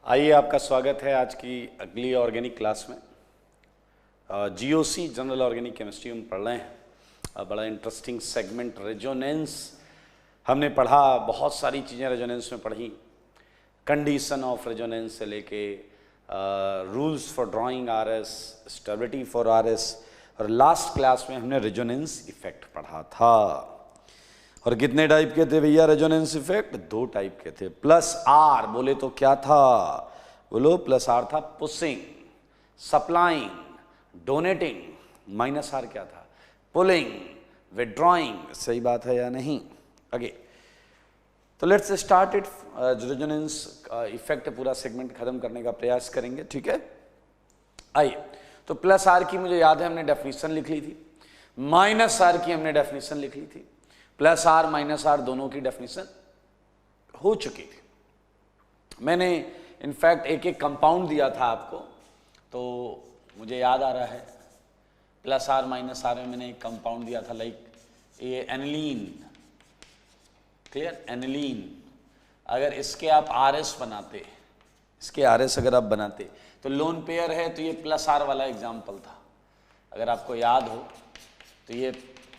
आइए, आपका स्वागत है आज की अगली ऑर्गेनिक क्लास में। जीओसी जनरल ऑर्गेनिक केमिस्ट्री हम पढ़ रहे हैं। बड़ा इंटरेस्टिंग सेगमेंट रेजोनेंस हमने पढ़ा, बहुत सारी चीज़ें रेजोनेंस में पढ़ी, कंडीशन ऑफ रेजोनेंस से लेके rules for drawing RS, stability for RS, और लास्ट क्लास में हमने रेजोनेंस इफेक्ट पढ़ा था। और कितने टाइप के थे भैया रेजोनेंस इफेक्ट? दो टाइप के थे। प्लस आर बोले तो क्या था? बोलो, प्लस आर था pushing, supplying, donating. Minus R क्या था? Pulling, withdrawing. सही बात है या नहीं? आगे तो let's start it. Resonance effect पूरा सेगमेंट खत्म करने का प्रयास करेंगे, ठीक है? आइए, तो प्लस आर की मुझे याद है हमने डेफिनेशन लिख ली थी, माइनस आर की हमने डेफिनेशन लिख ली थी, प्लस आर माइनस आर दोनों की डेफिनेशन हो चुकी थी। मैंने इनफैक्ट एक एक कंपाउंड दिया था आपको, तो मुझे याद आ रहा है प्लस आर माइनस आर में मैंने एक कंपाउंड दिया था, लाइक ये एनिलीन। क्लियर? एनिलीन। अगर इसके आप आर एस बनाते, इसके आर एस अगर आप बनाते तो लोन पेयर है, तो ये प्लस आर वाला एग्जाम्पल था। अगर आपको याद हो तो ये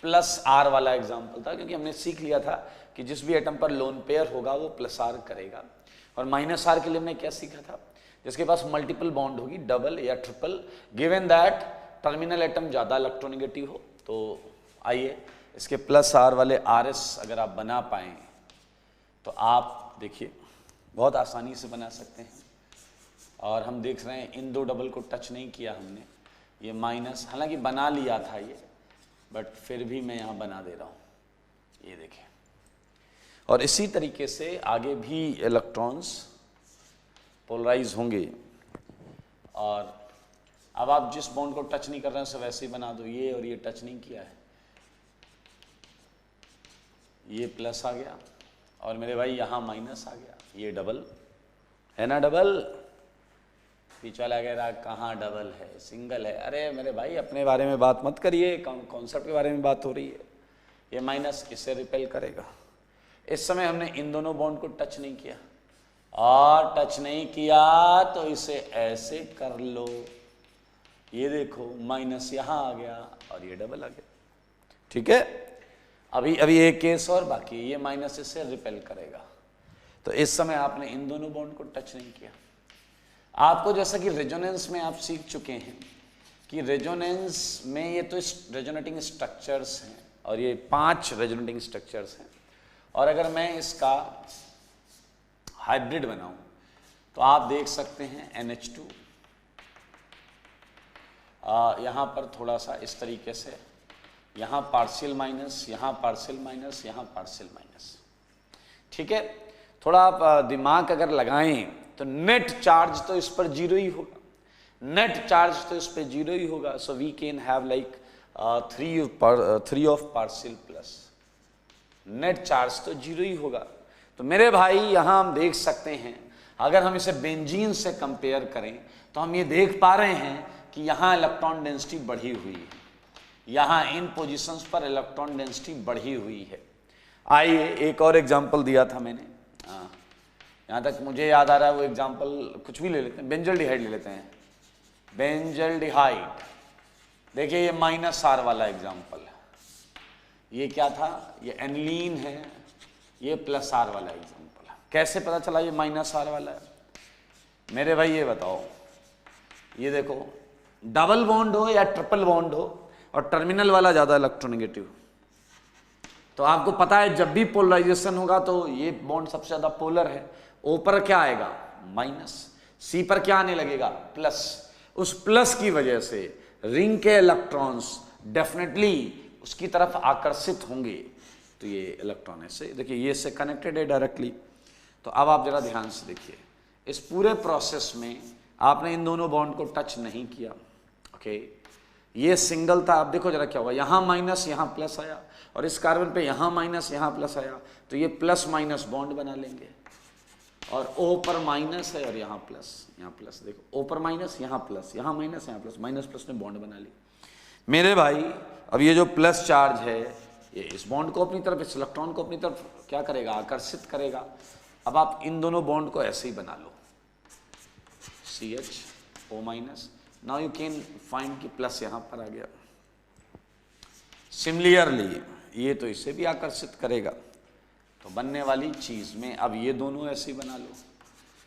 प्लस आर वाला एग्जाम्पल था, क्योंकि हमने सीख लिया था कि जिस भी एटम पर लोन पेयर होगा वो प्लस आर करेगा। और माइनस आर के लिए हमने क्या सीखा था? जिसके पास मल्टीपल बॉन्ड होगी, डबल या triple, given that terminal atom ज़्यादा इलेक्ट्रोनेगेटिव हो। तो आइए, इसके प्लस आर वाले आर एस अगर आप बना पाएँ तो आप देखिए बहुत आसानी से बना सकते हैं। और हम देख रहे हैं इन दो डबल को टच नहीं किया हमने, ये माइनस, हालांकि बना लिया था ये, बट फिर भी मैं यहाँ बना दे रहा हूँ, ये देखें। और इसी तरीके से आगे भी इलेक्ट्रॉन्स पोलराइज होंगे। और अब आप जिस बॉन्ड को टच नहीं कर रहे हैं उसे वैसे ही बना दो, ये और ये टच नहीं किया है, ये प्लस आ गया और मेरे भाई यहाँ माइनस आ गया, ये डबल है ना? डबल। पीछे वाला कह रहा कहाँ डबल है, सिंगल है। अरे मेरे भाई अपने बारे में बात मत करिए, कॉन्सेप्ट के बारे में बात हो रही है। ये माइनस इससे रिपेल करेगा। इस समय हमने इन दोनों बॉन्ड को टच नहीं किया, और टच नहीं किया तो इसे ऐसे कर लो, ये देखो माइनस यहाँ आ गया और ये डबल आ गया, ठीक है? अभी एक केस और बाकी, ये माइनस इससे रिपेल करेगा। तो इस समय आपने इन दोनों बॉन्ड को टच नहीं किया। आपको जैसा कि रेजोनेंस में आप सीख चुके हैं कि रेजोनेंस में ये तो रेजोनेटिंग स्ट्रक्चर्स हैं, और ये 5 रेजोनेटिंग स्ट्रक्चर्स हैं। और अगर मैं इसका हाइब्रिड बनाऊं तो आप देख सकते हैं NH2 यहाँ पर थोड़ा सा इस तरीके से, यहाँ पार्शियल माइनस, यहाँ पार्शियल माइनस, यहाँ पार्शियल माइनस, ठीक है? थोड़ा आप दिमाग अगर लगाएं तो नेट चार्ज तो इस पर जीरो ही होगा, नेट चार्ज तो इस पर जीरो ही होगा। So we can have like 3 of partial plus, net charge तो जीरो ही होगा। तो मेरे भाई यहाँ हम देख सकते हैं, अगर हम इसे बेंजीन से कंपेयर करें तो हम ये देख पा रहे हैं कि यहाँ इलेक्ट्रॉन डेंसिटी बढ़ी हुई है, यहाँ इन पोजीशंस पर इलेक्ट्रॉन डेंसिटी बढ़ी हुई है। आइए एक और एग्जांपल दिया था मैंने, यहाँ तक मुझे याद आ रहा है वो एग्जांपल, कुछ भी ले लेते हैं, बेंजल्डिहाइड ले लेते हैं। बेंजल्डिहाइड, देखिए ये माइनस आर वाला एग्जांपल है। ये क्या था? ये एनिलीन है, ये प्लस आर वाला एग्जांपल है। कैसे पता चला ये माइनस आर वाला है? मेरे भाई ये बताओ, ये देखो डबल बॉन्ड हो या ट्रिपल बॉन्ड हो और टर्मिनल वाला ज़्यादा इलेक्ट्रोनेगेटिव, तो आपको पता है जब भी पोलराइजेशन होगा तो ये बॉन्ड सबसे ज़्यादा पोलर है। ओ पर क्या आएगा? माइनस। सी पर क्या आने लगेगा? प्लस। उस प्लस की वजह से रिंग के इलेक्ट्रॉन्स डेफिनेटली उसकी तरफ आकर्षित होंगे। तो ये इलेक्ट्रॉन ऐसे देखिए, ये इससे कनेक्टेड है डायरेक्टली। तो अब आप जरा ध्यान से देखिए, इस पूरे प्रोसेस में आपने इन दोनों बॉन्ड को टच नहीं किया, ओके? ये सिंगल था। आप देखो जरा क्या होगा, यहाँ माइनस यहाँ प्लस आया, और इस कार्बन पे यहाँ माइनस यहाँ प्लस आया, तो ये प्लस माइनस बॉन्ड बना लेंगे। और O पर माइनस है और यहाँ प्लस, देखो O पर माइनस, यहाँ प्लस, यहाँ माइनस, यहाँ प्लस, माइनस प्लस ने बॉन्ड बना ली। मेरे भाई अब ये जो प्लस चार्ज है ये इस बॉन्ड को अपनी तरफ, इस इलेक्ट्रॉन को अपनी तरफ क्या करेगा? आकर्षित करेगा। अब आप इन दोनों बॉन्ड को ऐसे ही बना लो, CH O minus. Now you can find कि प्लस यहां पर आ गया। सिमिलरली ये तो इसे भी आकर्षित करेगा, तो बनने वाली चीज में अब ये दोनों ऐसे ही बना लो,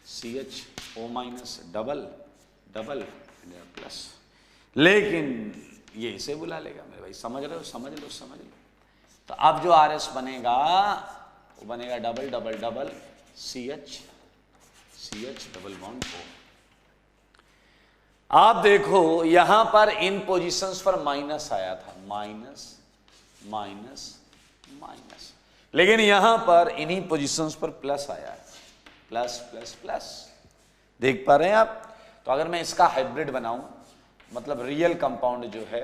CH O minus double double plus, लेकिन ये इसे बुला लेगा मेरे भाई। समझ रहे हो? समझ लो समझ लो। तो अब जो RS बनेगा वो बनेगा double double double CH double bond O। आप देखो यहां पर इन पोजीशंस पर माइनस आया था, माइनस माइनस माइनस, लेकिन यहां पर इन्हीं पोजीशंस पर प्लस आया है, प्लस प्लस प्लस। देख पा रहे हैं आप? तो अगर मैं इसका हाइब्रिड बनाऊं, मतलब रियल कंपाउंड जो है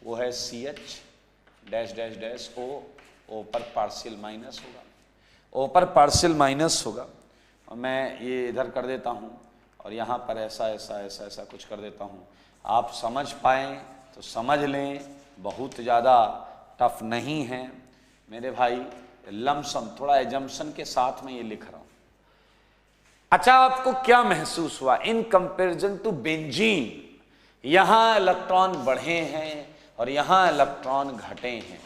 वो है CH dash dash dash O पर पार्शियल माइनस होगा, O पर पार्शियल माइनस होगा, और मैं ये इधर कर देता हूं और यहां पर ऐसा ऐसा ऐसा ऐसा कुछ कर देता हूं। आप समझ पाए तो समझ लें, बहुत ज़्यादा टफ नहीं है मेरे भाई, लमसम थोड़ा एजम्पशन के साथ में ये लिख रहा हूं। अच्छा, आपको क्या महसूस हुआ इन कंपैरिजन टू बेंजीन? यहां इलेक्ट्रॉन बढ़े हैं और यहां इलेक्ट्रॉन घटे हैं,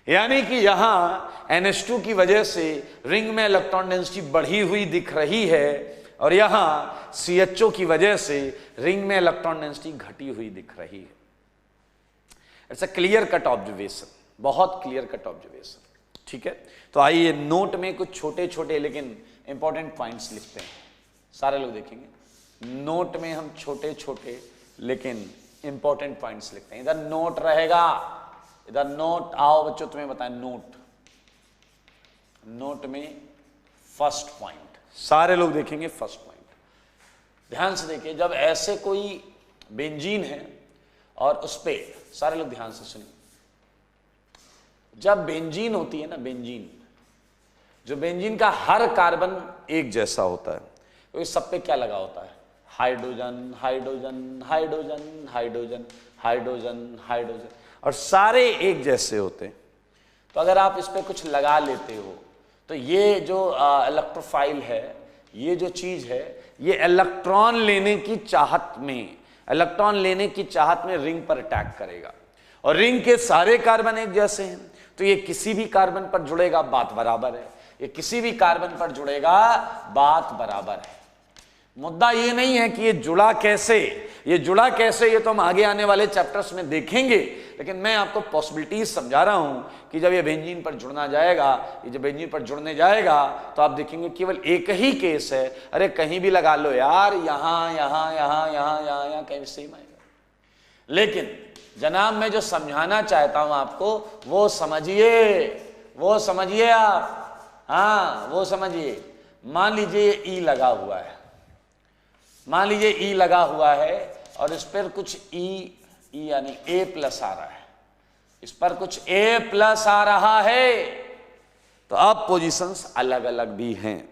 यानी कि यहां NH2 की वजह से रिंग में इलेक्ट्रॉन डेंसिटी बढ़ी हुई दिख रही है और यहां CHO की वजह से रिंग में इलेक्ट्रॉन डेंसिटी घटी हुई दिख रही है। It's a clear cut observation, बहुत क्लियर कट ऑब्जर्वेशन। ठीक है, तो आइए नोट में कुछ छोटे छोटे लेकिन इंपॉर्टेंट पॉइंट्स लिखते हैं। सारे लोग देखेंगे नोट में हम छोटे छोटे लेकिन इंपॉर्टेंट पॉइंट्स लिखते हैं। इधर नोट रहेगा, इधर नोट। आओ बच्चों तुम्हें बताएं नोट, नोट में फर्स्ट पॉइंट, सारे लोग देखेंगे फर्स्ट पॉइंट। ध्यान से देखिए, जब ऐसे कोई बेंजीन है और उस पे, सारे लोग ध्यान से सुनिए, जब बेंजीन होती है ना, बेंजीन, जो बेंजीन का हर कार्बन एक जैसा होता है, तो इस सब पे क्या लगा होता है? Hydrogen hydrogen hydrogen hydrogen hydrogen hydrogen, और सारे एक जैसे होते हैं। तो अगर आप इस पे कुछ लगा लेते हो तो ये जो इलेक्ट्रोफाइल है, ये जो चीज है, ये इलेक्ट्रॉन लेने की चाहत में, इलेक्ट्रॉन लेने की चाहत में रिंग पर अटैक करेगा, और रिंग के सारे कार्बन एक जैसे हैं, तो ये किसी भी कार्बन पर जुड़ेगा, बात बराबर है। ये किसी भी कार्बन पर जुड़ेगा, बात बराबर है। मुद्दा ये नहीं है कि ये जुड़ा कैसे, ये जुड़ा कैसे, ये तो हम आगे आने वाले चैप्टर्स में देखेंगे, लेकिन मैं आपको पॉसिबिलिटीज समझा रहा हूं कि जब ये बेंजीन पर जुड़ना जाएगा, ये जब बेंजीन पर जुड़ने जाएगा तो आप देखेंगे केवल एक ही केस है। अरे कहीं भी लगा लो यार, यहां यहां यहां यहां यहां यहां कहीं सेम आएगा। लेकिन जनाब मैं जो समझाना चाहता हूं आपको, वो समझिए, वो समझिए आप, हाँ वो समझिए। मान लीजिए ई लगा हुआ है, मान लीजिए ई लगा हुआ है और इस पर कुछ ई यानी A प्लस आ रहा है, इस पर कुछ A प्लस आ रहा है, तो अब पोजीशंस अलग अलग भी हैं।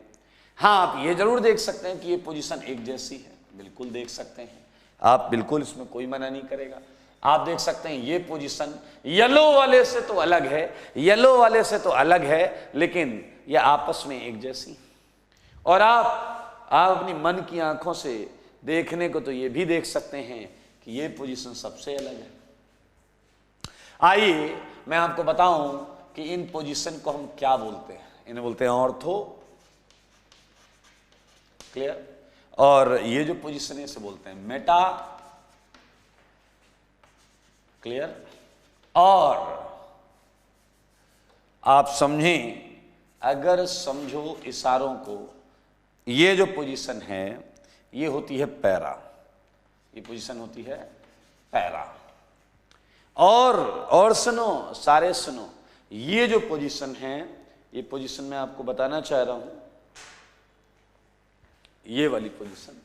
हाँ, आप ये जरूर देख सकते हैं कि ये पोजीशन एक जैसी है, बिल्कुल देख सकते हैं आप, बिल्कुल इसमें कोई मना नहीं करेगा। आप देख सकते हैं ये पोजीशन येलो वाले से तो अलग है, येलो वाले से तो अलग है, लेकिन ये आपस में एक जैसी। और आप अपनी मन की आंखों से देखने को तो ये भी देख सकते हैं कि ये पोजीशन सबसे अलग है। आइए मैं आपको बताऊं कि इन पोजीशन को हम क्या बोलते हैं। इन्हें बोलते हैं ऑर्थो, क्लियर, और ये जो पोजीशन है इसे बोलते हैं मेटा, क्लियर। और आप समझें, अगर समझो इशारों को, ये जो पोजीशन है ये होती है पैरा, ये पोजीशन होती है पैरा। और सुनो, सारे सुनो, ये जो पोजीशन है, ये पोजीशन मैं आपको बताना चाह रहा हूं, ये वाली पोजीशन,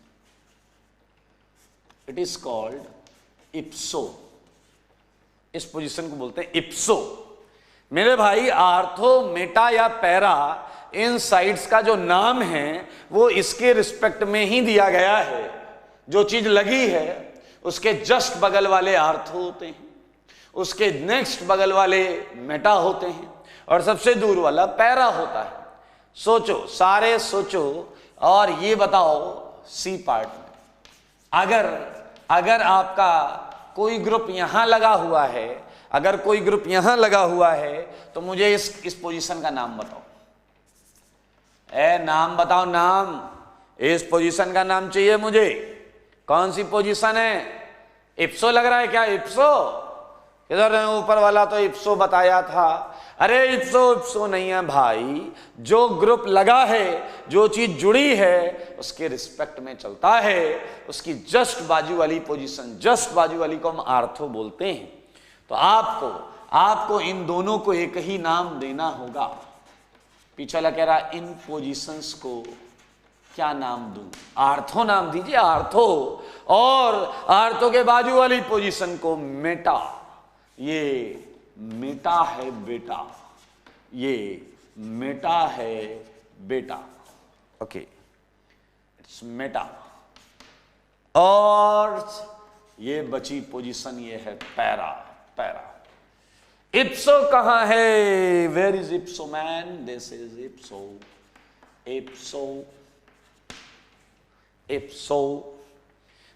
इट इज कॉल्ड इप्सो। इस पोजीशन को बोलते हैं इप्सो। मेरे भाई आर्थो, मेटा या पैरा, इन साइड्स का जो नाम है वो इसके रिस्पेक्ट में ही दिया गया है। जो चीज लगी है उसके जस्ट बगल वाले आर्थो होते हैं, उसके नेक्स्ट बगल वाले मेटा होते हैं, और सबसे दूर वाला पैरा होता है। सोचो, सारे सोचो, और ये बताओ सी पार्ट में अगर आपका कोई ग्रुप यहां लगा हुआ है, अगर कोई ग्रुप यहां लगा हुआ है, तो मुझे इस पोजीशन का नाम बताओ। नाम बताओ, नाम। इस पोजीशन का नाम चाहिए मुझे। कौन सी पोजीशन है? इप्सो लग रहा है क्या? इप्सो इधर ऊपर वाला तो इप्सो बताया था। अरे इप्सो नहीं है भाई, जो ग्रुप लगा है, जो चीज जुड़ी है, उसके रिस्पेक्ट में चलता है, उसकी जस्ट बाजू वाली पोजीशन, जस्ट बाजू वाली को हम आर्थो बोलते हैं। तो आपको इन दोनों को एक ही नाम देना होगा। पीछे वाला कह रहा इन पोजीशंस को क्या नाम दूं? आर्थो नाम दीजिए, आर्थो। और आर्थो के बाजू वाली पोजीशन को मेटा। ये मेटा है बेटा, ये मेटा है बेटा। Okay, it's Meta. और ये बची पोजीशन ये है पैरा। इप्सो कहां है? Where is ipso man? This is ipso.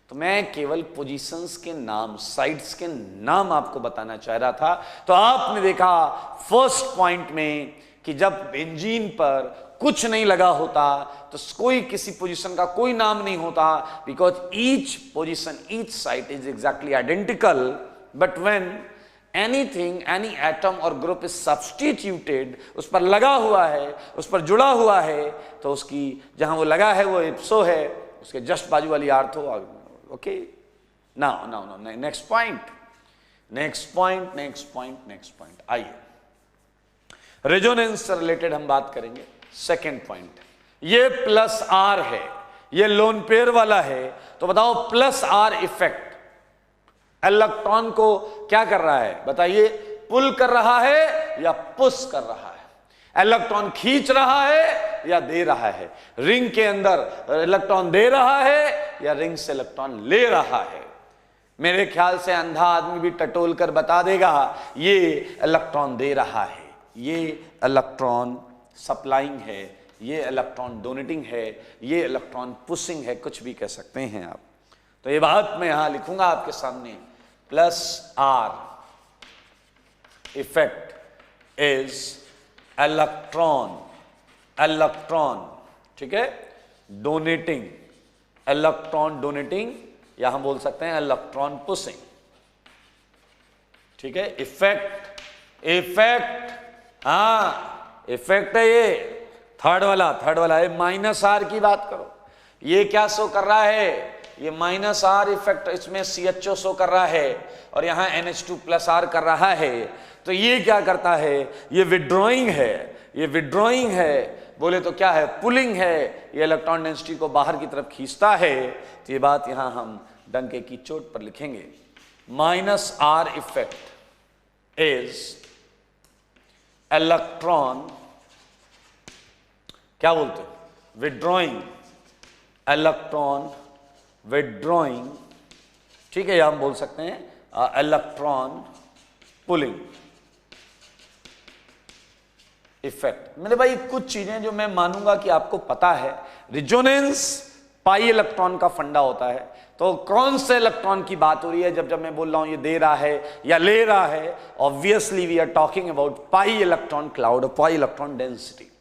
तो मैं केवल पोजीशंस के नाम, साइड्स के नाम आपको बताना चाह रहा था। तो आपने देखा फर्स्ट पॉइंट में कि जब इंजन पर कुछ नहीं लगा होता तो कोई किसी पोजीशन का कोई नाम नहीं होता, because each position, each side is exactly identical. But when anything, any atom और ग्रुप इज सब्स्टिट्यूटेड, उस पर लगा हुआ है, उस पर जुड़ा हुआ है, तो उसकी जहां वो लगा है वो इप्सो है, उसके जस्ट बाजू वाली ortho. Okay, now next point आइए, रेजोनेंस से रिलेटेड हम बात करेंगे। सेकेंड पॉइंट, ये प्लस आर है, ये लोन पेयर वाला है, तो बताओ प्लस आर इफेक्ट इलेक्ट्रॉन को क्या कर रहा है? बताइए, पुल कर रहा है या पुश कर रहा है? इलेक्ट्रॉन खींच रहा है या दे रहा है? रिंग के अंदर इलेक्ट्रॉन दे रहा है या रिंग से इलेक्ट्रॉन ले रहा है? मेरे ख्याल से अंधा आदमी भी टटोल कर बता देगा ये इलेक्ट्रॉन दे रहा है, ये इलेक्ट्रॉन सप्लाइंग है, ये इलेक्ट्रॉन डोनेटिंग है, ये इलेक्ट्रॉन पुशिंग है, कुछ भी कह सकते हैं आप। तो ये बात मैं यहां लिखूंगा आपके सामने, plus R effect is electron, ठीक है, डोनेटिंग, इलेक्ट्रॉन डोनेटिंग, या हम बोल सकते हैं इलेक्ट्रॉन पुशिंग। ठीक है, इफेक्ट, हाँ इफेक्ट है ये थर्ड वाला है। माइनस आर की बात करो, ये क्या शो कर रहा है? ये माइनस आर इफेक्ट, इसमें CHO शो कर रहा है और यहां NH2 प्लस आर कर रहा है। तो ये क्या करता है? ये विड्रॉइंग है, बोले तो क्या है? पुलिंग है। ये इलेक्ट्रॉन डेंसिटी को बाहर की तरफ खींचता है। तो ये बात यहां हम डंके की चोट पर लिखेंगे, minus are effect is electron, क्या बोलते हैं? Withdrawing, electron withdrawing. ठीक है, या हम बोल सकते हैं इलेक्ट्रॉन पुलिंग इफेक्ट। मेरे भाई कुछ चीजें जो मैं मानूंगा कि आपको पता है। रिजोनेंस पाई इलेक्ट्रॉन का फंडा होता है। तो कौन से इलेक्ट्रॉन की बात हो रही है जब मैं बोल रहा हूं ये दे रहा है या ले रहा है? Obviously we are talking about pi electron cloud, pi electron density. तो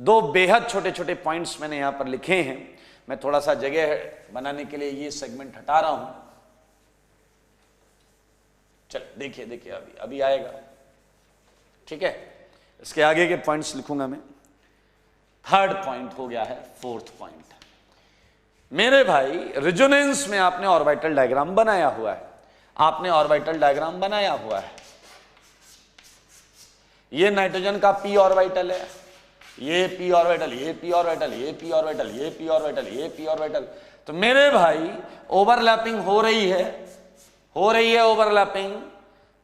दो बेहद छोटे छोटे पॉइंट्स मैंने यहां पर लिखे हैं। मैं थोड़ा सा जगह बनाने के लिए ये सेगमेंट हटा रहा हूं। चल देखिए अभी आएगा। ठीक है, इसके आगे के पॉइंट्स लिखूंगा मैं। थर्ड पॉइंट हो गया है फोर्थ पॉइंट। मेरे भाई रेजोनेंस में आपने ऑर्बिटल डायग्राम बनाया हुआ है। ये नाइट्रोजन का p ऑर्बिटल है, ये p ऑर्बिटल, ये p ऑर्बिटल, ये p ऑर्बिटल, ये p ऑर्बिटल, ये p ऑर्बिटल। तो मेरे भाई ओवरलैपिंग हो रही है ओवरलैपिंग।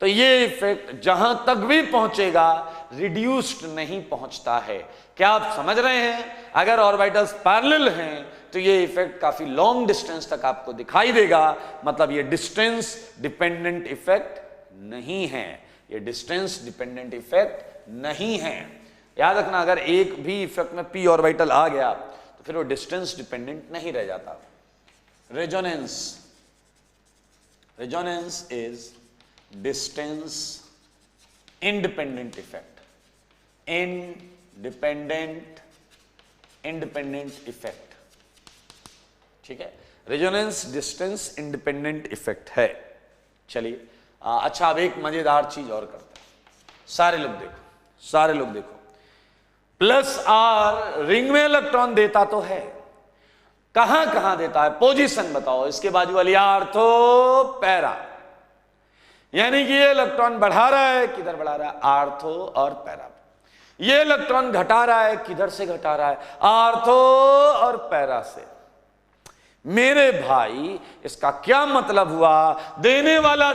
तो ये इफेक्ट जहां तक भी पहुंचेगा रिड्यूस्ड नहीं पहुंचता है। क्या आप समझ रहे हैं? अगर ऑर्बिटल्स पैरेलल हैं तो ये इफेक्ट काफी लॉन्ग डिस्टेंस तक आपको दिखाई देगा। मतलब ये डिस्टेंस डिपेंडेंट इफेक्ट नहीं है, ये डिस्टेंस डिपेंडेंट इफेक्ट नहीं है। याद रखना, अगर एक भी इफेक्ट में p ऑर्बिटल आ गया तो फिर वो डिस्टेंस डिपेंडेंट नहीं रह जाता। Resonance, resonance is distance independent effect, independent effect, ठीक है। रेजोनेंस डिस्टेंस इंडिपेंडेंट इफेक्ट है। चलिए अच्छा, अब एक मजेदार चीज और करते हैं। सारे लोग देखो, प्लस आर रिंग में इलेक्ट्रॉन देता तो है, कहां कहां देता है, पोजीशन बताओ। इसके बाजू वाली आर्थो पैरा, यानी कि ये इलेक्ट्रॉन बढ़ा रहा है, किधर बढ़ा रहा है, आर्थो और पैरा। ये इलेक्ट्रॉन घटा रहा है, किधर से घटा रहा है, आर्थो और पैरा से। मेरे भाई इसका क्या मतलब हुआ, देने वाला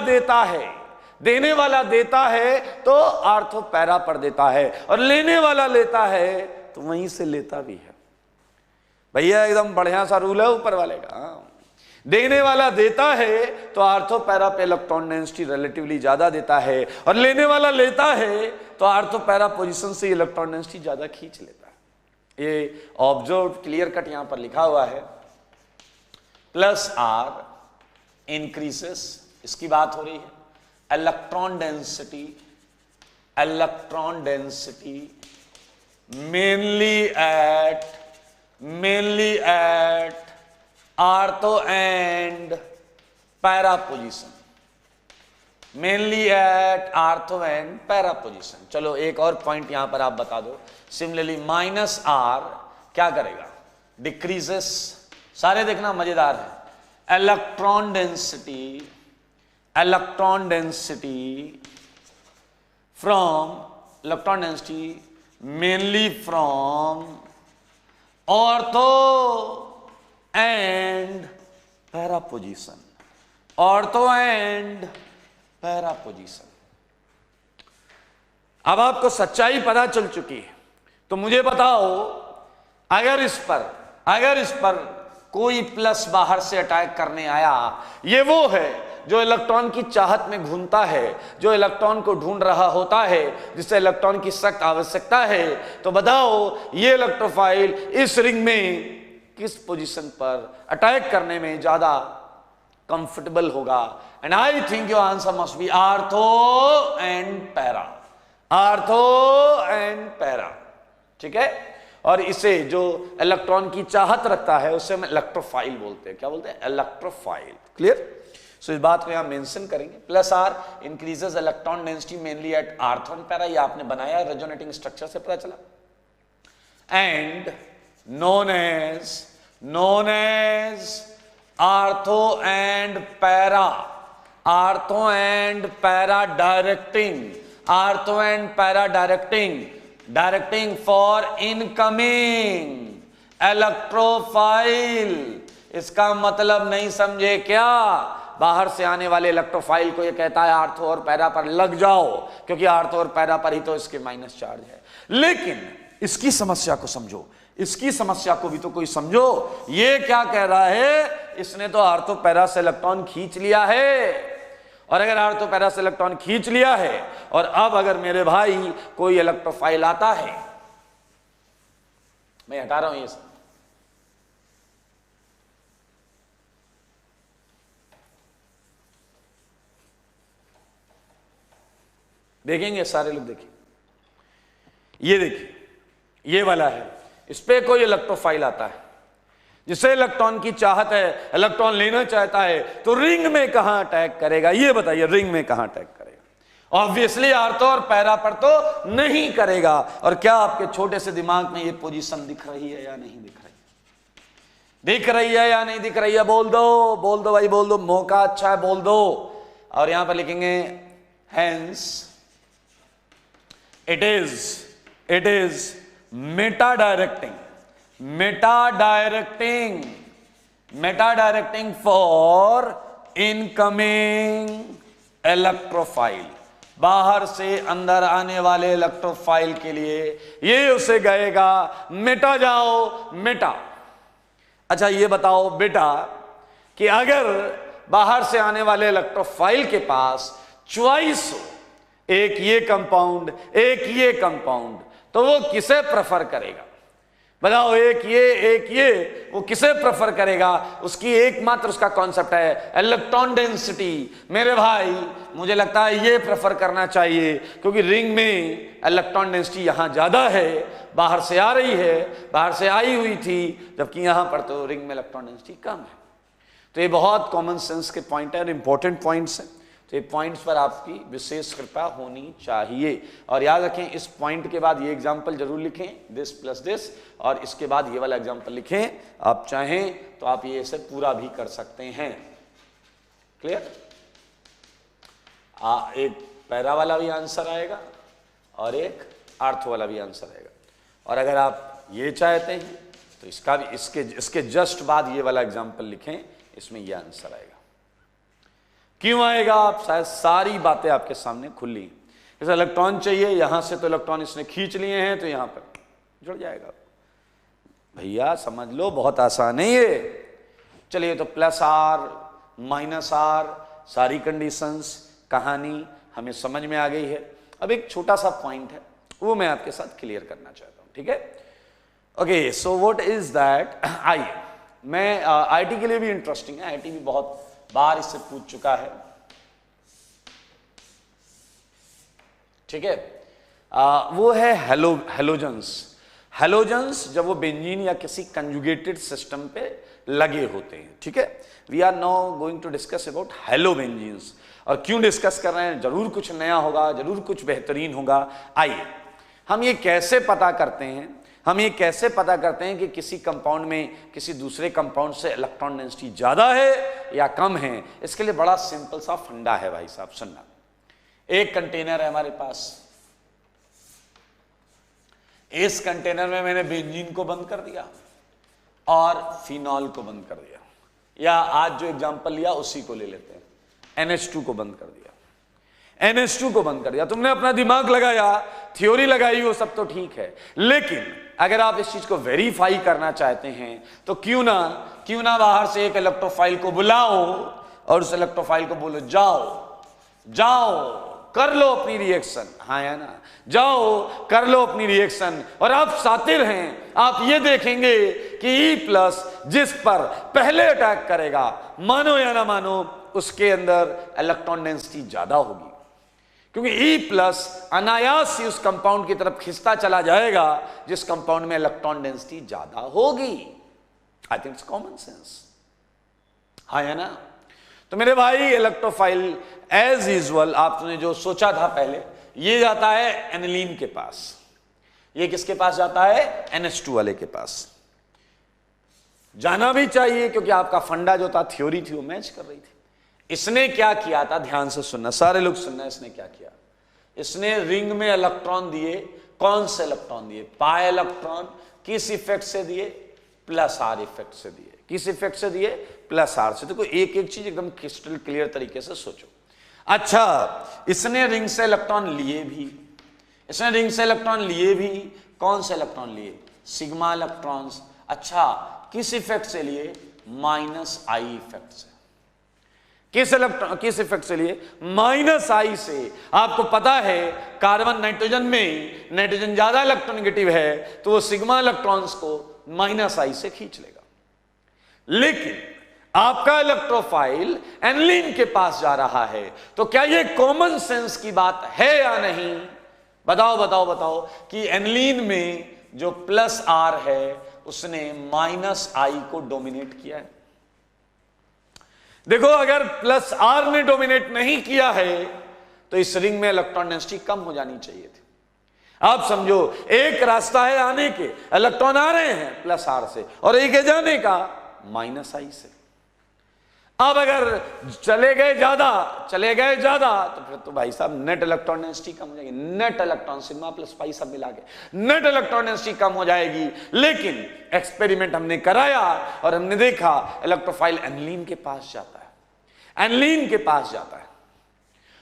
देता है तो आर्थो पैरा पर देता है, और लेने वाला लेता है तो वहीं से लेता भी है। भैया एकदम बढ़िया सा रूल है ऊपर वाले का। देने वाला देता है तो आर्थो पैरा पे इलेक्ट्रॉन डेंसिटी रिलेटिवली ज्यादा देता है, और लेने वाला लेता है तो आर्थो पैरा पोजीशन से इलेक्ट्रॉन डेंसिटी ज्यादा खींच लेता है। ये ऑब्जर्व क्लियर कट यहां पर लिखा हुआ है। प्लस आर इंक्रीजेस, इसकी बात हो रही है, electron density mainly at ortho and para position, mainly at ortho and para position. चलो एक और पॉइंट यहां पर आप बता दो। सिमिलरली माइनस आर क्या करेगा, डिक्रीजेस। सारे देखना मजेदार है। Electron density mainly from ortho and para position, अब आपको सच्चाई पता चल चुकी है, तो मुझे बताओ, अगर इस पर कोई प्लस बाहर से अटैक करने आया, ये वो है जो इलेक्ट्रॉन की चाहत में घूमता है, जो इलेक्ट्रॉन को ढूंढ रहा होता है, जिससे इलेक्ट्रॉन की सख्त आवश्यकता है, तो बताओ ये इलेक्ट्रोफाइल इस रिंग में किस पोजीशन पर अटैक करने में ज्यादा कंफर्टेबल होगा। And I think your answer must be ortho and para, ठीक है। और इसे जो इलेक्ट्रॉन की चाहत रखता है उसे हम इलेक्ट्रोफाइल बोलते हैं। क्या बोलते हैं, इलेक्ट्रोफाइल। क्लियर। सो इस बात को यहां मेंशन करेंगे। Plus R increases electron density mainly at ortho and para, ये आपने बनाया रेजोनेटिंग स्ट्रक्चर से पता चला। And known as ortho and para directing for incoming electrophile. इसका मतलब नहीं समझे क्या, बाहर से आने वाले इलेक्ट्रोफाइल को ये कहता है आर्थो और पैरा पर लग जाओ, क्योंकि आर्थो और पैरा पर ही तो इसके माइनस चार्ज है। लेकिन इसकी समस्या को समझो, इसकी समस्या को भी तो कोई समझो। ये क्या कह रहा है, इसने तो आर्थो पैरा से इलेक्ट्रॉन खींच लिया है, और अगर आर्थो पैरा से इलेक्ट्रॉन खींच लिया है, और अब अगर मेरे भाई कोई इलेक्ट्रोफाइल आता है, मैं हटा रहा हूं ये सब, देखेंगे सारे लोग, देखिए ये देखिए, ये वाला है, इस पे कोई इलेक्ट्रोफाइल आता है जिसे इलेक्ट्रॉन की चाहत है, इलेक्ट्रॉन लेना चाहता है, तो रिंग में कहां अटैक करेगा, ये बताइए, रिंग में कहां अटैक करेगा। ऑब्वियसली आर्थो और पैरा पर तो नहीं करेगा। और क्या आपके छोटे से दिमाग में ये पोजीशन दिख रही है या नहीं दिख रही, दिख रही है या नहीं दिख रही है, बोल दो भाई, बोल दो, मौका अच्छा है, बोल दो। और यहां पर लिखेंगे hence it is Meta directing for incoming electrophile. बाहर से अंदर आने वाले इलेक्ट्रोफाइल के लिए ये उसे गएगा, मेटा जाओ मेटा। अच्छा ये बताओ बेटा कि अगर बाहर से आने वाले इलेक्ट्रोफाइल के पास चॉइस हो, एक ये कंपाउंड एक ये कंपाउंड, तो वो किसे प्रेफर करेगा, बताओ, एक ये, वो किसे प्रेफर करेगा? उसकी एकमात्र उसका कॉन्सेप्ट है इलेक्ट्रॉन डेंसिटी। मेरे भाई मुझे लगता है ये प्रेफर करना चाहिए, क्योंकि रिंग में इलेक्ट्रॉन डेंसिटी यहां ज्यादा है, बाहर से आ रही है, बाहर से आई हुई थी, जबकि यहां पर तो रिंग में इलेक्ट्रॉन डेंसिटी कम है। तो ये बहुत कॉमन सेंस के पॉइंट है और इंपॉर्टेंट पॉइंट्स हैं। तो ये पॉइंट्स पर आपकी विशेष कृपा होनी चाहिए। और याद रखें, इस पॉइंट के बाद ये एग्जाम्पल जरूर लिखें, दिस प्लस दिस, और इसके बाद ये वाला एग्जाम्पल लिखें। आप चाहें तो आप ये इसे पूरा भी कर सकते हैं। क्लियर? एक पैरा वाला भी आंसर आएगा और एक अर्थ वाला भी आंसर आएगा। और अगर आप ये चाहते हैं तो इसका भी, इसके जस्ट बाद ये वाला एग्जाम्पल लिखें, इसमें ये आंसर आएगा। क्यों आएगा? आप शायद सारी बातें आपके सामने खुली। जैसे इलेक्ट्रॉन चाहिए, यहां से तो इलेक्ट्रॉन इसने खींच लिए हैं, तो यहां पर जुड़ जाएगा। भैया समझ लो, बहुत आसान है ये। चलिए, तो प्लस आर माइनस आर, सारी कंडीशंस, कहानी हमें समझ में आ गई है। अब एक छोटा सा पॉइंट है, वो मैं आपके साथ क्लियर करना चाहता हूं। ठीक है? Okay, so what is that? आइए, मैं आईटी के लिए भी इंटरेस्टिंग है, आईटी भी बहुत बार इससे पूछ चुका है। ठीक है? वो है हेलोजेंस। हेलोजेंस जब वो बेंजीन या किसी कंजुगेटेड सिस्टम पे लगे होते हैं। ठीक है? We are now going to discuss about halobenzenes. और क्यों डिस्कस कर रहे हैं? जरूर कुछ नया होगा, जरूर कुछ बेहतरीन होगा। आइए, हम ये कैसे पता करते हैं? हम ये कैसे पता करते हैं कि किसी कंपाउंड में किसी दूसरे कंपाउंड से इलेक्ट्रॉन डेंसिटी ज्यादा है या कम है? इसके लिए बड़ा सिंपल सा फंडा है भाई साहब, सुनना। एक कंटेनर है हमारे पास, इस कंटेनर में मैंने बेंजीन को बंद कर दिया और फिनॉल को बंद कर दिया, या आज जो एग्जांपल लिया उसी को ले लेते हैं, NH2 को बंद कर दिया। NH2 को बंद कर दिया। तुमने अपना दिमाग लगाया, थ्योरी लगाई, वो सब तो ठीक है, लेकिन अगर आप इस चीज को वेरीफाई करना चाहते हैं तो क्यों ना बाहर से एक इलेक्ट्रोफाइल को बुलाओ और उस इलेक्ट्रोफाइल को बोलो, जाओ कर लो अपनी रिएक्शन। हाँ या ना? जाओ कर लो अपनी रिएक्शन। और आप शातिर हैं, आप ये देखेंगे कि E+ जिस पर पहले अटैक करेगा, मानो या ना मानो, उसके अंदर इलेक्ट्रॉन डेंसिटी ज्यादा होगी, क्योंकि E+ अनायास ही उस कंपाउंड की तरफ खिंचता चला जाएगा जिस कंपाउंड में इलेक्ट्रॉन डेंसिटी ज्यादा होगी। I think it's common sense. हाँ या ना? तो मेरे भाई, इलेक्ट्रोफाइल एज यूजुअल आपने जो सोचा था पहले, ये जाता है एनिलीन के पास। ये किसके पास जाता है? NH2 वाले के पास जाना भी चाहिए, क्योंकि आपका फंडा जो था, थ्योरी थी, वो मैच कर रही थी। इसने क्या किया था? ध्यान से सुनना, सारे लोग सुनना। इसने क्या किया? इसने रिंग में इलेक्ट्रॉन दिए। कौन से इलेक्ट्रॉन दिए? Pi electron. किस इफेक्ट से दिए? +R इफेक्ट से दिए। किस इफेक्ट से दिए? +R से। देखो, एक एक चीज एकदम क्रिस्टल क्लियर तरीके से सोचो। अच्छा, इसने रिंग से इलेक्ट्रॉन लिए भी। कौन से इलेक्ट्रॉन लिए? Sigma electrons. अच्छा, किस इफेक्ट से लिए? -I इफेक्ट से। किस इफेक्ट से लिए? -I से। आपको पता है, कार्बन नाइट्रोजन में नाइट्रोजन ज्यादा इलेक्ट्रोनेगेटिव है, तो वो सिग्मा इलेक्ट्रॉन्स को -I से खींच लेगा। लेकिन आपका इलेक्ट्रोफाइल एनिलीन के पास जा रहा है, तो क्या ये कॉमन सेंस की बात है या नहीं? बताओ कि एनिलीन में जो +R है उसने -I को डोमिनेट किया है। देखो, अगर +R ने डोमिनेट नहीं किया है तो इस रिंग में इलेक्ट्रॉन डेंसिटी कम हो जानी चाहिए थी। आप समझो, एक रास्ता है आने के, इलेक्ट्रॉन आ रहे हैं +R से, और एक है जाने का -I से। अब अगर चले गए ज्यादा तो फिर तो भाई साहब नेट इलेक्ट्रॉन डेंसिटी कम हो जाएगी। नेट इलेक्ट्रॉन, सिग्मा + पाई सब मिला के नेट इलेक्ट्रॉन डेंसिटी कम हो जाएगी। लेकिन एक्सपेरिमेंट हमने कराया और हमने देखा इलेक्ट्रोफाइल एनिलीन के पास जाता है।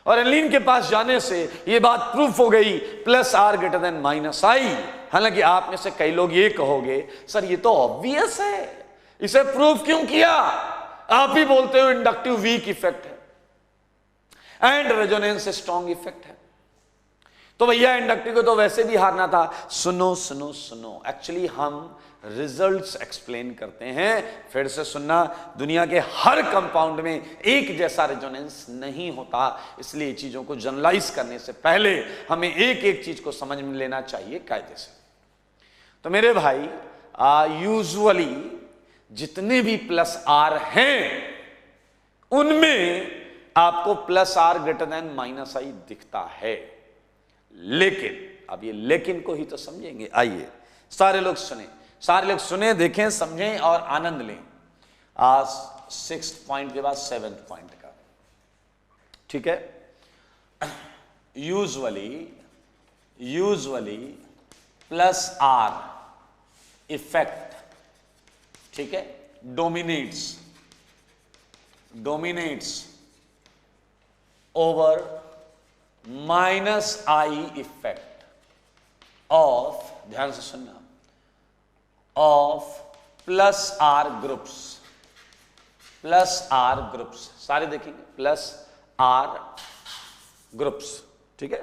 और एनिलीन के पास जाने से ये बात प्रूफ हो गई, +R > -I। हालांकि आप में से कई लोग ये कहोगे, सर ये तो ऑब्वियस है, इसे प्रूफ क्यों किया? आप ही बोलते हो इंडक्टिव वीक इफेक्ट है एंड रेजोनेंस स्ट्रॉन्ग इफेक्ट है। तो भैया इंडक्टिव को तो वैसे भी हारना था। सुनो, एक्चुअली हम रिजल्ट्स एक्सप्लेन करते हैं। फिर से सुनना, दुनिया के हर कंपाउंड में एक जैसा रेजोनेंस नहीं होता, इसलिए चीजों को जनरलाइज करने से पहले हमें एक एक चीज को समझ में लेना चाहिए कायदे से। तो मेरे भाई, यूजुअली जितने भी प्लस आर हैं उनमें आपको plus R greater than minus I दिखता है, लेकिन अब ये लेकिन को ही तो समझेंगे। आइए सारे लोग सुने, देखें, समझें और आनंद लें। आज 6th पॉइंट के बाद 7th पॉइंट का, ठीक है। यूजुअली प्लस आर इफेक्ट, ठीक है, dominates over minus I effect of, ध्यान से सुनना, ऑफ प्लस आर ग्रुप्स। सारे देखेंगे प्लस आर ग्रुप्स, ठीक है।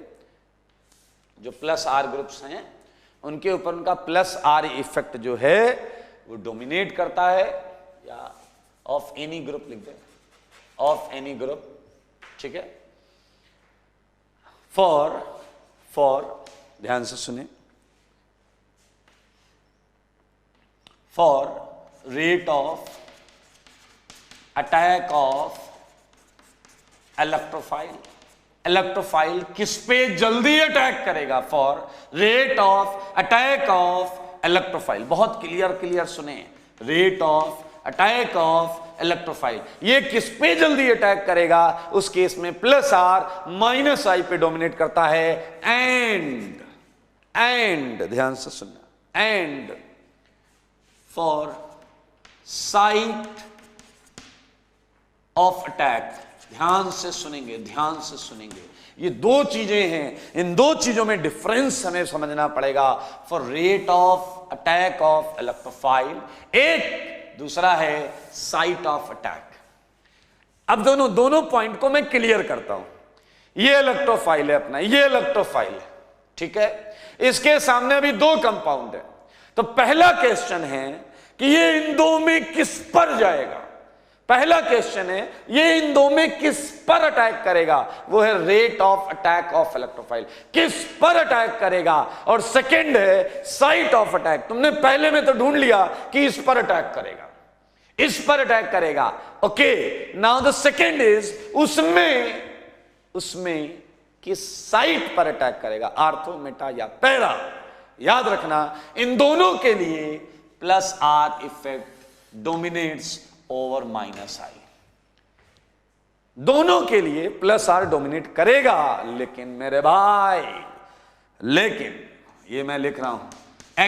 जो प्लस आर ग्रुप्स हैं उनके ऊपर उनका प्लस आर इफेक्ट जो है वो डोमिनेट करता है, या ऑफ एनी ग्रुप लिख दे, ऑफ एनी ग्रुप, ठीक है। फॉर ध्यान से सुने, for rate of attack of electrophile किस पे जल्दी अटैक करेगा, for rate of attack of electrophile. बहुत क्लियर सुने, rate of attack of electrophile, ये किस पे जल्दी अटैक करेगा, उस केस में प्लस आर माइनस आई पे डोमिनेट करता है। एंड ध्यान से सुनना, and for site of attack, ध्यान से सुनेंगे, ये दो चीजें हैं, इन दो चीजों में डिफरेंस हमें समझना पड़ेगा। For rate of attack of electrophile एक, दूसरा है साइट ऑफ अटैक। अब दोनों पॉइंट को मैं क्लियर करता हूं। ये इलेक्ट्रोफाइल है अपना, ये इलेक्ट्रोफाइल है, ठीक है। इसके सामने अभी दो कंपाउंड है। तो पहला क्वेश्चन है कि ये इन दो में किस पर जाएगा। पहला क्वेश्चन है ये इन दो में किस पर अटैक करेगा, वो है rate of attack of electrophile, किस पर अटैक करेगा। और सेकंड है साइट ऑफ अटैक। तुमने पहले में तो ढूंढ लिया कि इस पर अटैक करेगा, इस पर अटैक करेगा, okay. Now the second is उसमें किस साइट पर अटैक करेगा, आर्थो, मेटा या पैरा। याद रखना, इन दोनों के लिए plus R effect dominates over minus I, दोनों के लिए प्लस आर डोमिनेट करेगा। लेकिन मेरे भाई, लेकिन ये मैं लिख रहा हूं,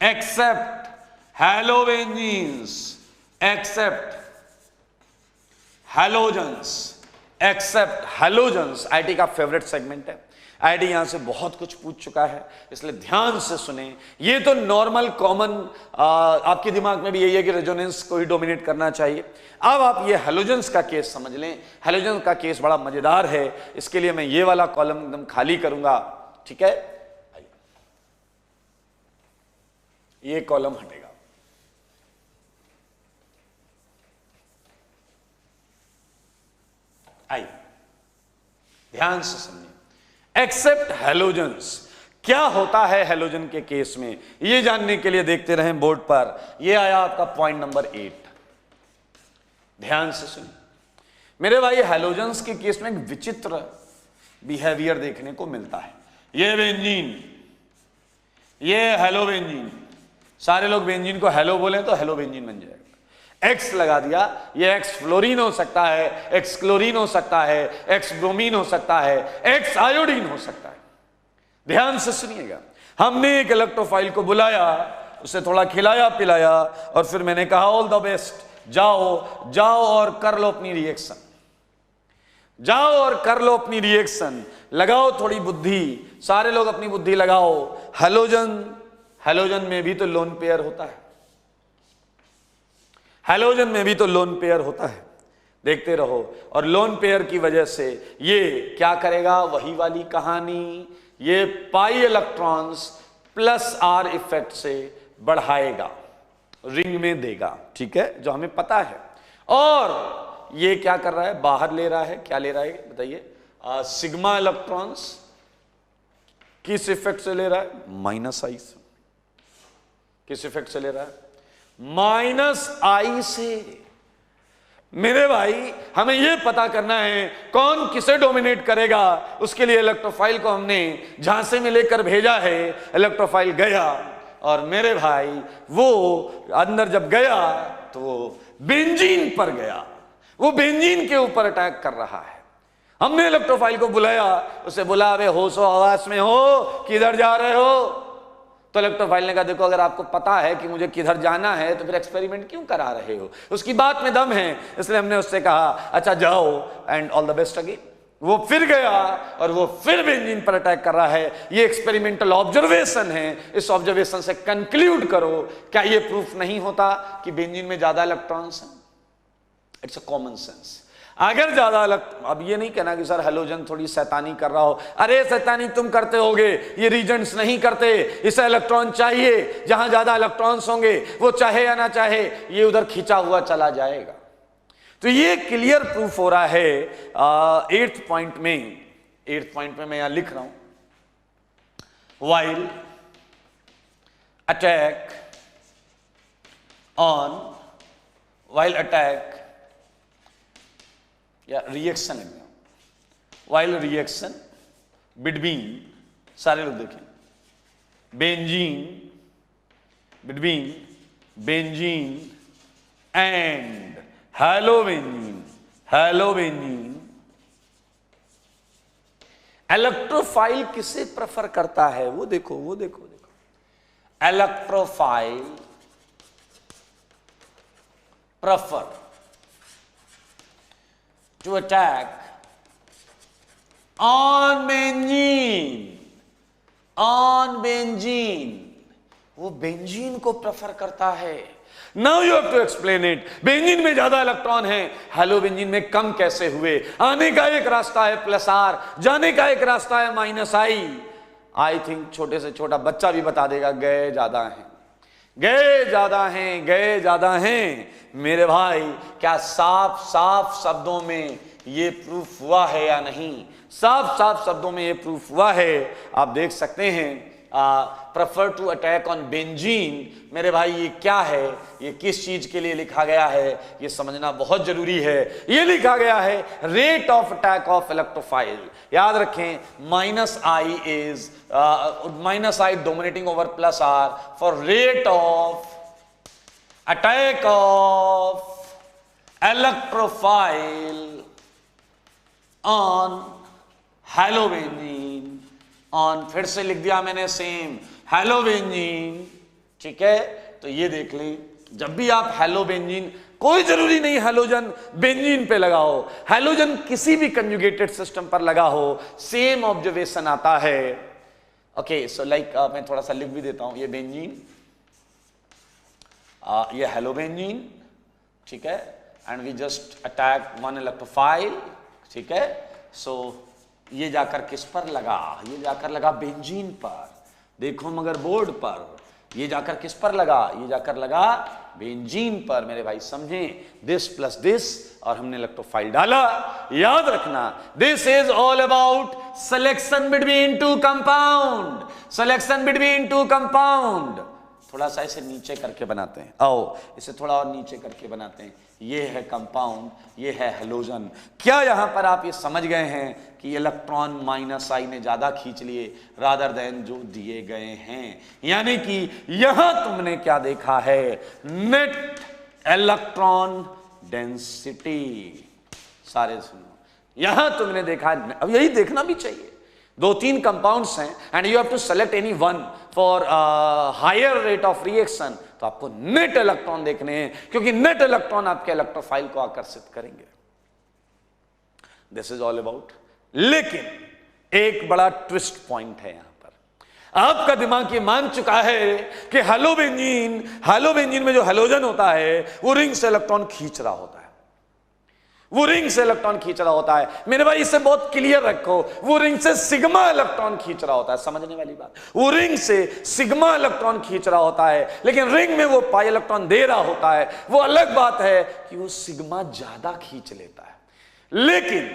एक्सेप्ट हैलोवेंजीन्स, एक्सेप्ट हैलोजेंस। आईटी का फेवरेट सेगमेंट है, आईटी यहां से बहुत कुछ पूछ चुका है, इसलिए ध्यान से सुने। ये तो नॉर्मल कॉमन आपके दिमाग में भी यही है कि रेजोनेंस को ही डोमिनेट करना चाहिए। अब आप ये हैलोजेंस का केस समझ लें। हैलोजेंस का केस बड़ा मजेदार है, इसके लिए मैं ये वाला कॉलम एकदम खाली करूंगा, ठीक है। ये कॉलम हटेगा। आइए ध्यान से समझिए, एक्सेप्ट हैलोजेंस, क्या होता है हैलोजन के केस में, ये जानने के लिए देखते रहें बोर्ड पर। ये आया आपका पॉइंट नंबर 8। ध्यान से सुनिए मेरे भाई, हैलोजेंस के केस में एक विचित्र बिहेवियर देखने को मिलता है। ये बेंजीन, ये हेलो बेंजीन, सारे लोग बेंजीन को हेलो बोले तो हेलो बेंजीन बन जाएगा। एक्स लगा दिया, ये एक्स फ्लोरीन हो सकता है, एक्स क्लोरीन हो सकता है, एक्स ब्रोमीन हो सकता है, एक्स आयोडीन हो सकता है। ध्यान से सुनिएगा, हमने एक इलेक्ट्रोफाइल को बुलाया, उसे थोड़ा खिलाया पिलाया और फिर मैंने कहा ऑल द बेस्ट, जाओ और कर लो अपनी रिएक्शन, जाओ और कर लो अपनी रिएक्शन, लगाओ थोड़ी बुद्धि, सारे लोग अपनी बुद्धि लगाओ। हैलोजन में भी तो लोन पेयर होता है, हैलोजन में भी तो लोन पेयर होता है, देखते रहो। और लोन पेयर की वजह से ये क्या करेगा, वही वाली कहानी, ये pi electrons plus R effect से बढ़ाएगा, रिंग में देगा, ठीक है, जो हमें पता है। और ये क्या कर रहा है, बाहर ले रहा है, क्या ले रहा है बताइए, सिग्मा इलेक्ट्रॉन्स किस इफेक्ट से ले रहा है, माइनस आई से। किस इफेक्ट से ले रहा है, माइनस आई से। मेरे भाई हमें यह पता करना है कौन किसे डोमिनेट करेगा, उसके लिए इलेक्ट्रोफाइल को हमने झांसे में लेकर भेजा है। इलेक्ट्रोफाइल गया और मेरे भाई वो अंदर जब गया तो वो बेंजीन पर गया, वो बेंजीन के ऊपर अटैक कर रहा है। हमने इलेक्ट्रोफाइल को बुलाया, उसे बोला अबे होशो हवास में हो, किधर जा रहे हो? तो इलेक्ट्रोफाइल ने कहा देखो अगर आपको पता है कि मुझे किधर जाना है तो फिर एक्सपेरिमेंट क्यों करा रहे हो? उसकी बात में दम है, इसलिए हमने उससे कहा अच्छा जाओ and all the best again. वो फिर गया और वो फिर बेंजीन पर अटैक कर रहा है। ये एक्सपेरिमेंटल ऑब्जर्वेशन है, इस ऑब्जर्वेशन से कंक्लूड करो, क्या ये प्रूफ नहीं होता कि बेंजीन में ज्यादा इलेक्ट्रॉन्स हैं? It's a common sense. अगर ज्यादा अब ये नहीं कहना कि सर हेलोजन थोड़ी शैतानी कर रहा हो, अरे शैतानी तुम करते होगे, ये रीजेंट्स नहीं करते, इसे इलेक्ट्रॉन चाहिए, जहां ज्यादा इलेक्ट्रॉन्स होंगे वो चाहे या ना चाहे ये उधर खींचा हुआ चला जाएगा। तो ये क्लियर प्रूफ हो रहा है 8th पॉइंट में मैं यहां लिख रहा हूं, वाइल अटैक या रिएक्शन, वाइल रिएक्शन बिटवीन, सारे लोग देखें, between benzene and halobenzene, electrophile किसे प्रेफर करता है? वो देखो electrophile prefer to attack on benzene, वो बेंजीन को प्रेफर करता है। Now you have to explain it. Benzene में ज्यादा इलेक्ट्रॉन है, हैलोबेंजीन में कम कैसे हुए? आने का एक रास्ता है प्लस आर, जाने का एक रास्ता है माइनस आई थिंक छोटे से छोटा बच्चा भी बता देगा गए ज्यादा हैं। मेरे भाई क्या साफ शब्दों में ये प्रूफ हुआ है या नहीं? साफ शब्दों में ये प्रूफ हुआ है। आप देख सकते हैं prefer to attack on benzene. मेरे भाई ये क्या है, ये किस चीज के लिए लिखा गया है, ये समझना बहुत जरूरी है। ये लिखा गया है rate of attack of electrophile. याद रखें minus I dominating over plus R for rate of attack of electrophile on halobenzene, on, फिर से लिख दिया मैंने सेम हैलोबेंजीन, ठीक है। तो ये देख लें, जब भी आप हैलोबेंजीन, कोई जरूरी नहीं हैलोजन बेंजीन पे लगाओ, हैलोजन किसी भी कंजुगेटेड सिस्टम पर लगा हो, सेम ऑब्जर्वेशन आता है। ओके, सो लाइक मैं थोड़ा सा लिख भी देता हूं, ये बेंजीन, ये हैलोबेंजीन, ठीक है, and we just attack one electrophile, ठीक है। सो ये जाकर किस पर लगा? ये जाकर लगा बेंजीन पर। देखो मदरबोर्ड पर ये जाकर किस पर लगा? ये जाकर लगा बेंजीन पर। मेरे भाई समझें, दिस प्लस दिस, और हमने इलेक्ट्रोफाइल डाला। याद रखना this is all about selection between two compound. थोड़ा सा इसे नीचे करके बनाते हैं, आओ इसे थोड़ा और नीचे करके बनाते हैं। ये है कंपाउंड, ये है हैलोजन। क्या यहां पर आप ये समझ गए हैं कि इलेक्ट्रॉन माइनस आई ने ज्यादा खींच लिए रादर देन जो दिए गए हैं? यानी कि यहां तुमने क्या देखा है? Net electron density. सारे सुनो, यहां तुमने देखा, अब यही देखना भी चाहिए। 2-3 कंपाउंड्स हैं and you have to select any one for higher rate of reaction, तो आपको नेट इलेक्ट्रॉन देखने हैं, क्योंकि नेट इलेक्ट्रॉन आपके इलेक्ट्रोफाइल को आकर्षित करेंगे। This is all about. लेकिन एक बड़ा ट्विस्ट पॉइंट है यहां पर। आपका दिमाग ये मान चुका है कि हैलोबेंजीन में जो हैलोजन होता है वो रिंग से इलेक्ट्रॉन खींच रहा होता है। वो रिंग से इलेक्ट्रॉन खींच रहा होता है। मेरे भाई इसे बहुत क्लियर रखो, वो रिंग से सिग्मा इलेक्ट्रॉन खींच रहा होता है, समझने वाली बात। वो रिंग से सिग्मा इलेक्ट्रॉन खींच रहा होता है, लेकिन रिंग में वो पाई इलेक्ट्रॉन दे रहा होता है। वो अलग बात है कि वो सिग्मा ज्यादा खींच लेता है, लेकिन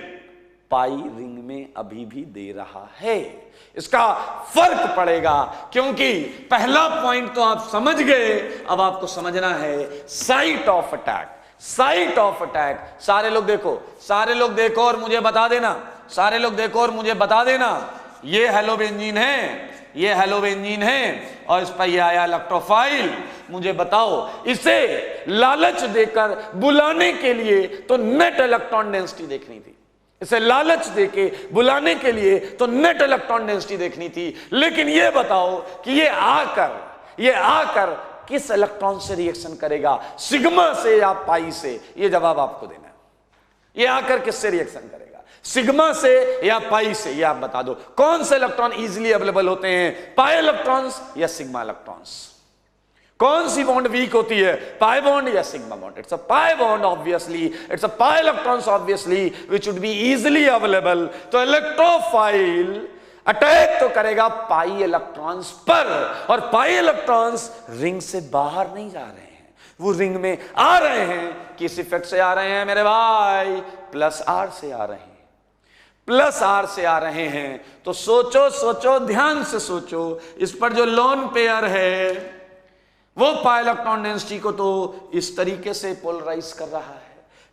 पाई रिंग में अभी भी दे रहा है। इसका फर्क पड़ेगा, क्योंकि पहला पॉइंट तो आप समझ गए, अब आपको समझना है site of attack. Site of attack, सारे लोग देखो, सारे लोग देखो और मुझे बता देना, सारे लोग देखो और मुझे बता देना। ये हेलोबेंजीन है, ये हेलोबेंजीन है, और इस पर ये आया इलेक्ट्रोफाइल। मुझे बताओ, इसे लालच देकर बुलाने के लिए तो नेट इलेक्ट्रॉन डेंसिटी देखनी थी, इसे लालच देके बुलाने के लिए तो नेट इलेक्ट्रॉन डेंसिटी देखनी थी। लेकिन ये बताओ कि ये आकर किस इलेक्ट्रॉन से रिएक्शन करेगा, सिग्मा से या पाई से? ये जवाब आपको देना है। ये आकर किससे रिएक्शन करेगा, सिग्मा से या पाई से? ये आप बता दो। कौन से इलेक्ट्रॉन इजीली अवेलेबल होते हैं, पाई इलेक्ट्रॉन्स या सिग्मा इलेक्ट्रॉन्स? कौन सी बॉन्ड वीक होती है, पाई बॉन्ड या sigma bond? It's a pi bond obviously, it's a pi electrons obviously which would be easily available. तो इलेक्ट्रोफाइल अटैक तो करेगा पाई इलेक्ट्रॉन्स पर, और पाई इलेक्ट्रॉन्स रिंग से बाहर नहीं जा रहे हैं, वो रिंग में आ रहे हैं। किस इफेक्ट से आ रहे हैं मेरे भाई? प्लस आर से आ रहे हैं, प्लस आर से आ रहे हैं। तो सोचो सोचो, ध्यान से सोचो, इस पर जो लोन पेयर है वो पाई इलेक्ट्रॉन डेंसिटी को तो इस तरीके से पोलराइज कर रहा है।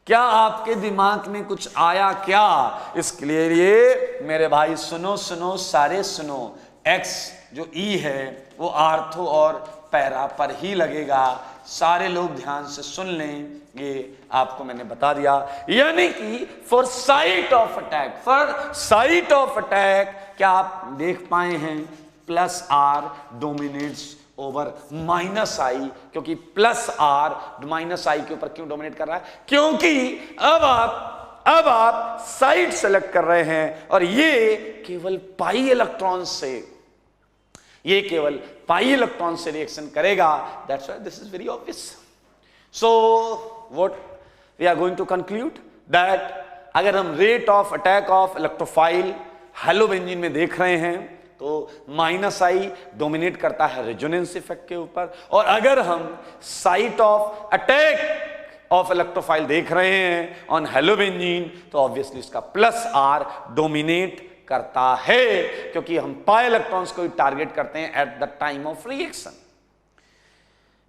क्या आपके दिमाग में कुछ आया क्या? इसके लिए मेरे भाई सुनो सुनो, सारे सुनो। एक्स जो ई है वो आर्थो और पैरा पर ही लगेगा। सारे लोग ध्यान से सुन लें, ये आपको मैंने बता दिया। यानी कि for site of attack, for site of attack क्या आप देख पाए हैं? Plus R dominates over minus I, क्योंकि प्लस आर माइनस आई के ऊपर क्यों डोमिनेट कर रहा है? क्योंकि अब आप साइड सेलेक्ट कर रहे हैं, और ये केवल पाई इलेक्ट्रॉन से, ये केवल पाई इलेक्ट्रॉन से रिएक्शन करेगा। That's why this is very obvious. So what we are going to conclude that अगर हम rate of attack of electrophile halobenzene में देख रहे हैं तो माइनस आई डोमिनेट करता है रेजोनेंस इफेक्ट के ऊपर, और अगर हम site of attack of electrophile देख रहे हैं ऑन हेलोबेंजीन तो ऑब्वियसली इसका प्लस आर डोमिनेट करता है, क्योंकि हम पाई इलेक्ट्रॉन्स को टारगेट करते हैं at the time of reaction.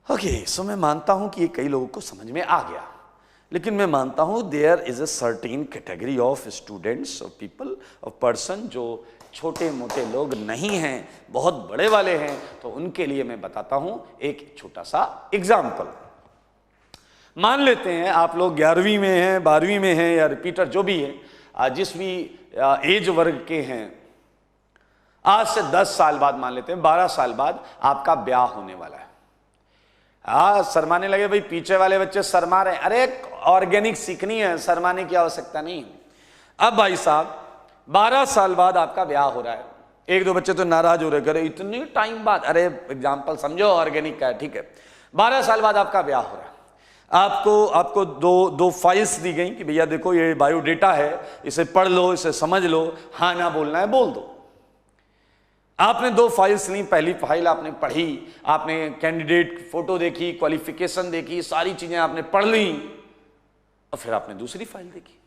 Okay, so मैं मानता हूं कि ये कई लोगों को समझ में आ गया, लेकिन मैं मानता हूं there is a certain category of students और पीपल और पर्सन जो छोटे मोटे लोग नहीं हैं, बहुत बड़े वाले हैं। तो उनके लिए मैं बताता हूं एक छोटा सा एग्जाम्पल। मान लेते हैं आप लोग 11वीं में हैं, 12वीं में हैं, या रिपीटर जो भी है, जिस भी एज वर्ग के हैं, आज से 10 साल बाद, मान लेते हैं 12 साल बाद आपका ब्याह होने वाला है। शर्माने लगे भाई, पीछे वाले बच्चे शर्मा रहे हैं। अरे ऑर्गेनिक सीखनी है, शर्माने की आवश्यकता नहीं। अब भाई साहब 12 साल बाद आपका ब्याह हो रहा है। एक दो बच्चे तो नाराज हो रहे, करे इतने टाइम बाद, अरे एग्जाम्पल समझो ऑर्गेनिक का है, ठीक है। 12 साल बाद आपका ब्याह हो रहा है। आपको दो फाइल्स दी गई कि भैया देखो ये बायोडेटा है, इसे पढ़ लो, इसे समझ लो, हाँ ना बोलना है बोल दो। आपने 2 फाइल्स ली। पहली फाइल आपने पढ़ी, आपने कैंडिडेट फोटो देखी, क्वालिफिकेशन देखी, सारी चीजें आपने पढ़ ली, और फिर आपने दूसरी फाइल देखी,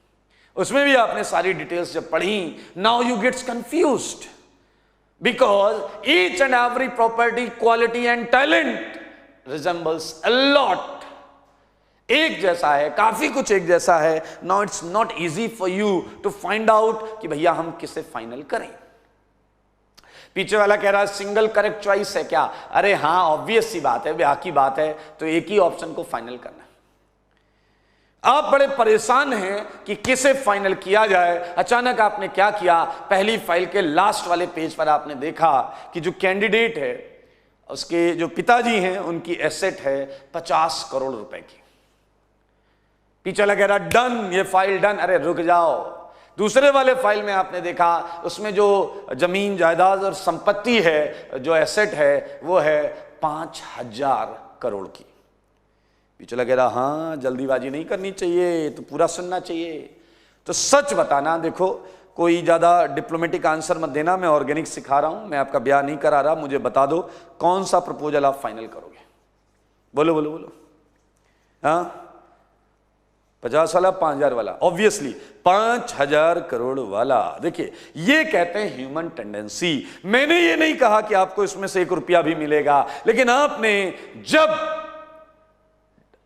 उसमें भी आपने सारी डिटेल्स जब पढ़ी। Now you gets confused because each and every property, quality and talent resembles a lot. एक जैसा है, काफी कुछ एक जैसा है। Now it's not easy for you to find out कि भैया हम किसे फाइनल करें। पीछे वाला कह रहा है सिंगल करेक्ट चॉइस है क्या? अरे हाँ, ऑब्वियस सी बात है, ब्याह की बात है तो एक ही ऑप्शन को फाइनल करना है। आप बड़े परेशान हैं कि किसे फाइनल किया जाए। अचानक आपने क्या किया, पहली फाइल के लास्ट वाले पेज पर आपने देखा कि जो कैंडिडेट है उसके जो पिताजी हैं उनकी एसेट है 50 करोड़ रुपए की। पीछे वाला कह रहा डन, ये फाइल डन। अरे रुक जाओ, दूसरे वाले फाइल में आपने देखा उसमें जो जमीन जायदाद और संपत्ति है, जो एसेट है, वो है 5000 करोड़ की। पीछे कह रहा हाँ जल्दीबाजी नहीं करनी चाहिए, तो पूरा सुनना चाहिए। तो सच बताना, देखो कोई ज़्यादा डिप्लोमेटिक आंसर मत देना, मैं ऑर्गेनिक सिखा रहा हूं, मैं आपका ब्याह नहीं करा रहा। मुझे बता दो कौन सा प्रपोजल आप फाइनल करोगे? बोलो बोलो बोलो। हाँ 50 वाला 5000 वाला? ऑब्वियसली 5000 करोड़ वाला। देखिए ये कहते हैं ह्यूमन टेंडेंसी। मैंने ये नहीं कहा कि आपको इसमें से 1 रुपया भी मिलेगा, लेकिन आपने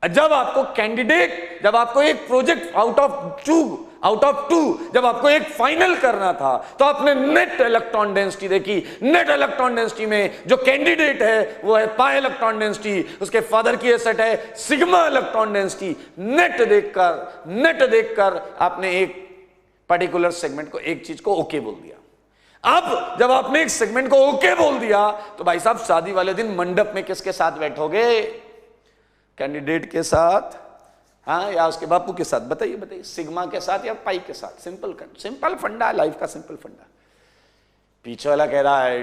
जब आपको कैंडिडेट, जब आपको एक प्रोजेक्ट आउट ऑफ टू जब आपको एक फाइनल करना था, तो आपने नेट इलेक्ट्रॉन डेंसिटी देखी। नेट इलेक्ट्रॉन डेंसिटी में जो कैंडिडेट है वो है पाई इलेक्ट्रॉन डेंसिटी, उसके फादर की एसेट है सिग्मा इलेक्ट्रॉन डेंसिटी। नेट देखकर आपने एक पर्टिकुलर सेगमेंट को, एक चीज को ओके बोल दिया। अब जब आपने एक सेगमेंट को ओके बोल दिया, तो भाई साहब शादी वाले दिन मंडप में किसके साथ बैठोगे? कैंडिडेट के साथ, हाँ, या उसके बापू के साथ? बताइए बताइए, सिग्मा के साथ या पाई के साथ? सिंपल फंडा है लाइफ का, सिंपल फंडा। पीछे वाला कह रहा है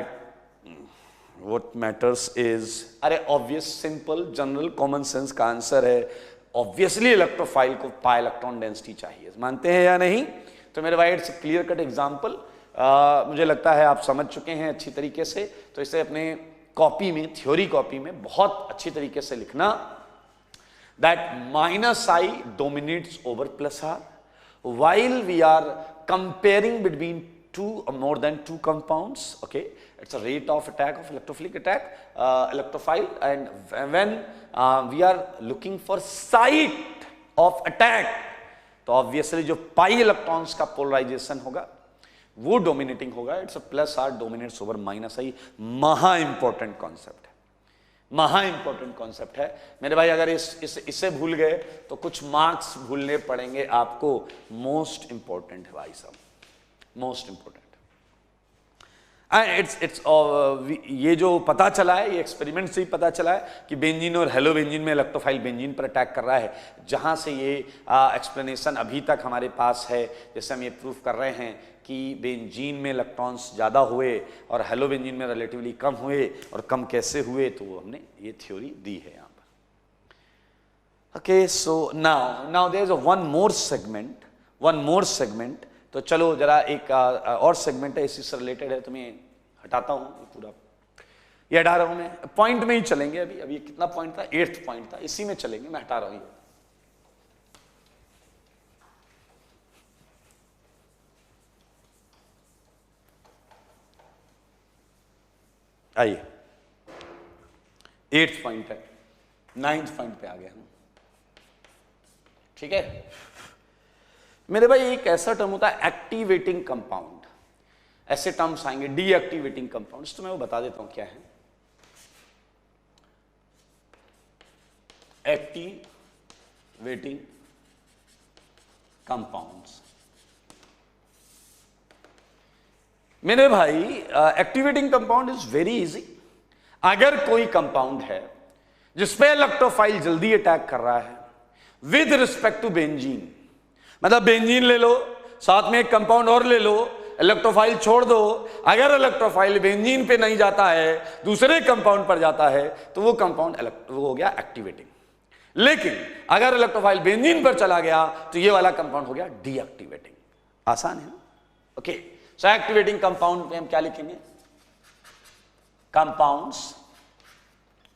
व्हाट मैटर्स इज, अरे obvious simple general common sense का आंसर है, ऑब्वियसली इलेक्ट्रोफाइल को पाई इलेक्ट्रॉन डेंसिटी चाहिए। मानते हैं या नहीं? तो मेरे भाई इट्स क्लियर कट एग्जाम्पल। मुझे लगता है आप समझ चुके हैं अच्छी तरीके से। तो इसे अपने कॉपी में, थ्योरी कॉपी में बहुत अच्छी तरीके से लिखना, that minus I dominates over plus R while we are comparing between two or more than two compounds. Okay, it's a rate of attack of electrophilic attack, electrophile, and when we are looking for site of attack, तो obviously जो pi electrons का polarisation होगा वो dominating होगा। It's a plus R dominates over minus I। महा important concept है, महा important concept है मेरे भाई। अगर इसे भूल गए तो कुछ मार्क्स भूलने पड़ेंगे आपको। मोस्ट इंपॉर्टेंट है भाई साहब, मोस्ट इंपॉर्टेंट। इट्स ये जो पता चला है, ये एक्सपेरिमेंट से ही पता चला है कि बेंजीन और हेलोबेंजीन में इलेक्ट्रोफाइल बेंजीन पर अटैक कर रहा है। जहां से ये एक्सप्लेनेशन अभी तक हमारे पास है, जैसे हम ये प्रूफ कर रहे हैं कि बेंजीन में इलेक्ट्रॉन्स ज़्यादा हुए और हेलोबेंजीन में रिलेटिवली कम हुए, और कम कैसे हुए, तो वो हमने ये थ्योरी दी है यहाँ पर। Okay, so now there is one more segment. तो चलो जरा एक और सेगमेंट है, इसी से रिलेटेड है, तो मैं हटाता हूँ पूरा, ये हटा रहा हूँ मैं। पॉइंट में ही चलेंगे अभी ये कितना पॉइंट था? 8th पॉइंट था, इसी में चलेंगे, मैं हटा रहा हूँ। आइए 8th पॉइंट है, 9th पॉइंट पे आ गए हम। ठीक है मेरे भाई, एक ऐसा टर्म होता है एक्टिवेटिंग कंपाउंड। ऐसे टर्म्स आएंगे, डीएक्टिवेटिंग कंपाउंड्स, तो मैं वो बता देता हूं क्या है। एक्टिवेटिंग कंपाउंड्स मेरे भाई, activating compound is very easy. अगर कोई कंपाउंड है जिसपे इलेक्ट्रोफाइल जल्दी अटैक कर रहा है विद रिस्पेक्ट टू बेंजीन, मतलब बेंजीन ले लो, साथ में एक कंपाउंड और ले लो, इलेक्ट्रोफाइल छोड़ दो। अगर इलेक्ट्रोफाइल बेंजीन पे नहीं जाता है, दूसरे कंपाउंड पर जाता है, तो वो कंपाउंड वो हो गया एक्टिवेटिंग। लेकिन अगर इलेक्ट्रोफाइल बेंजीन पर चला गया, तो ये वाला कंपाउंड हो गया डीएक्टिवेटिंग। आसान है ना? ओके, सो एक्टिवेटिंग कंपाउंड पे हम क्या लिखेंगे? Compounds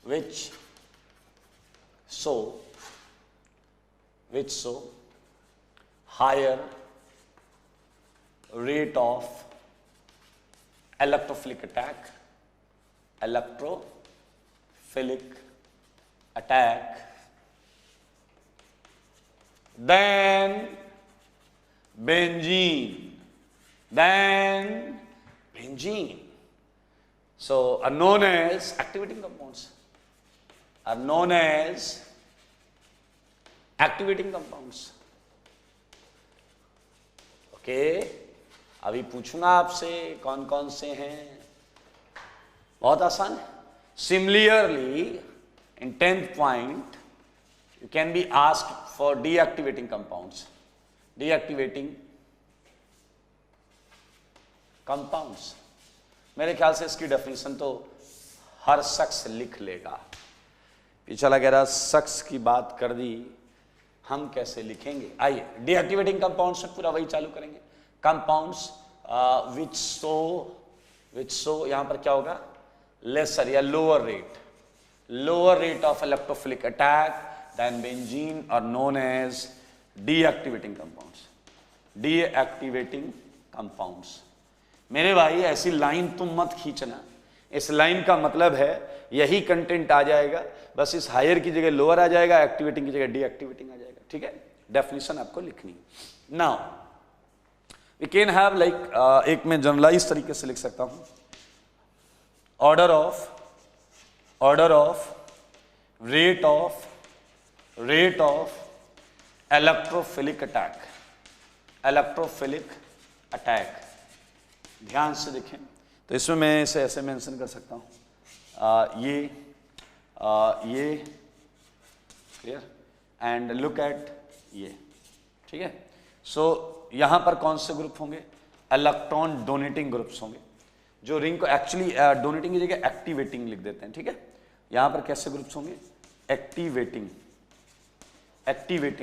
which show higher rate of electrophilic attack than benzene. So are known as activating compounds, are known as activating compounds. Okay, अभी पूछूंगा आपसे कौन कौन से हैं, बहुत आसान है। Similarly in 10th point you can be asked for deactivating compounds. Deactivating compounds, मेरे ख्याल से इसकी डेफिनेशन तो हर शख्स लिख लेगा। कि चला कह रहा शख्स की बात कर दी, हम कैसे लिखेंगे। आइए डीएक्टिवेटिंग कंपाउंड्स में पूरा वही चालू करेंगे। कंपाउंड्स विच सो यहां पर क्या होगा, लेसर या lower rate of electrophilic attack than benzene और known as deactivating compounds. Deactivating compounds मेरे भाई ऐसी लाइन तुम मत खींचना, इस लाइन का मतलब है यही कंटेंट आ जाएगा, बस इस हायर की जगह लोअर आ जाएगा, एक्टिवेटिंग की जगह डीएक्टिवेटिंग आ जाएगा। ठीक है, डेफिनेशन आपको लिखनी है। Now we can have like एक मैं जनरलाइज तरीके से लिख सकता हूं, order of rate of electrophilic attack. ध्यान से देखें तो इसमें मैं इसे ऐसे मेंशन कर सकता हूं, ये क्लियर एंड लुक एट ये। ठीक है, सो यहां पर कौन से ग्रुप होंगे, इलेक्ट्रॉन डोनेटिंग ग्रुप्स होंगे, जो रिंग को एक्चुअली डोनेटिंग की जगह एक्टिवेटिंग लिख देते हैं। ठीक है, यहां पर कैसे ग्रुप्स होंगे, एक्टिवेटिंग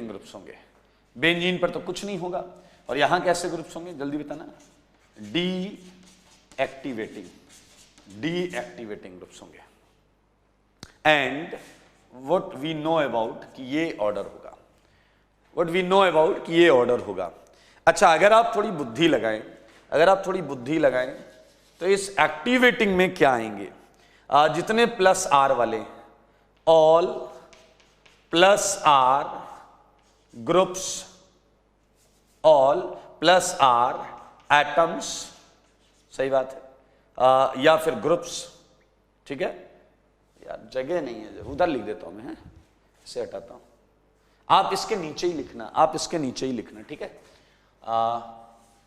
ग्रुप्स होंगे। बेंजीन पर तो कुछ नहीं होगा। और यहां कैसे ग्रुप्स होंगे, जल्दी बताना, डीएक्टिवेटिंग ग्रुप्स होंगे। And what we know about कि ये ऑर्डर होगा, अच्छा अगर आप थोड़ी बुद्धि लगाएं तो इस एक्टिवेटिंग में क्या आएंगे, जितने प्लस आर वाले, all plus R groups, all plus R atoms, सही बात है, या फिर ग्रुप्स। ठीक है यार, जगह नहीं है, उधर लिख देता हूं मैं, इसे हटाता हूं, आप इसके नीचे ही लिखना। ठीक है,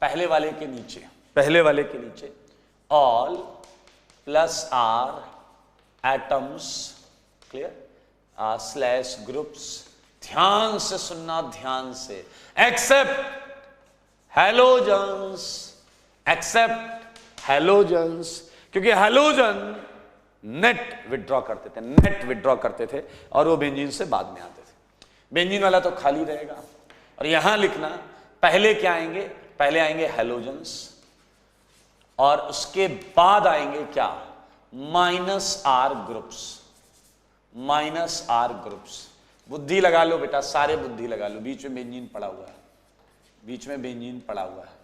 पहले वाले के नीचे all plus R atoms, clear, slash groups. ध्यान से सुनना, ध्यान से, एक्सेप्ट हैलोजन्स, क्योंकि हैलोजन नेट विड्रॉ करते थे और वो बेंजीन से बाद में आते थे। बेंजीन वाला तो खाली रहेगा। और यहां लिखना, पहले क्या आएंगे, पहले आएंगे हैलोजन्स और उसके बाद आएंगे क्या, माइनस आर ग्रुप्स। बुद्धि लगा लो बेटा, सारे बुद्धि लगा लो, बीच में बेंजीन पड़ा हुआ है।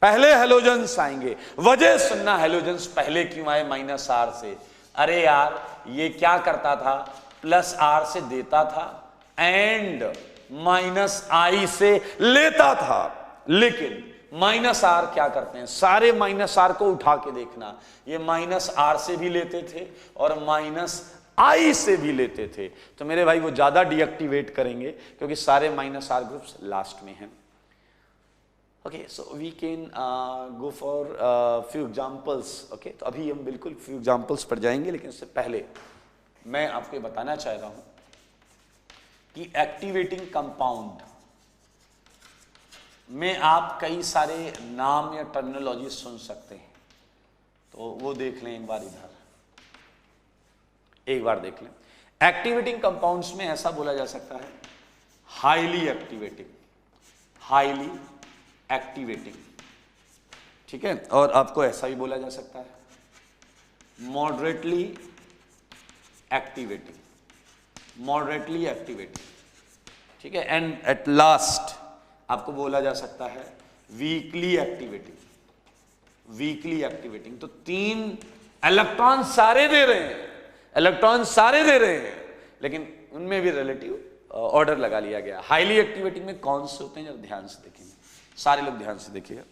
पहले हैलोजन्स आएंगे, वजह सुनना, हैलोजन्स पहले क्यों आए माइनस आर से, अरे यार ये क्या करता था, प्लस आर से देता था एंड माइनस आई से लेता था, लेकिन माइनस आर क्या करते हैं, सारे माइनस आर को उठा के देखना, ये माइनस आर से भी लेते थे और माइनस आई से भी लेते थे। तो मेरे भाई वो ज्यादा डीएक्टिवेट करेंगे क्योंकि सारे माइनस आर ग्रुप्स लास्ट में हैं। Okay, so we can go for few examples. Okay, तो अभी हम बिल्कुल फ्यू एग्जांपल्स पर जाएंगे, लेकिन उससे पहले मैं आपको बताना चाहता हूं कि एक्टिवेटिंग कंपाउंड में आप कई सारे नाम या टर्मिनोलॉजी सुन सकते हैं, तो वो देख लें एक बार देख लें। एक्टिवेटिंग कंपाउंड्स में ऐसा बोला जा सकता है, हाईली एक्टिवेटिंग, ठीक है, और आपको ऐसा भी बोला जा सकता है, मॉडरेटली एक्टिवेटिंग, ठीक है, एंड एट लास्ट आपको बोला जा सकता है वीकली एक्टिवेटिंग। तो तीन इलेक्ट्रॉन सारे दे रहे हैं, लेकिन उनमें भी रिलेटिव ऑर्डर लगा लिया गया। हाईली एक्टिवेटिंग में कौन से होते हैं, जरा ध्यान से देखेंगे, सारे लोग ध्यान से देखिएगा।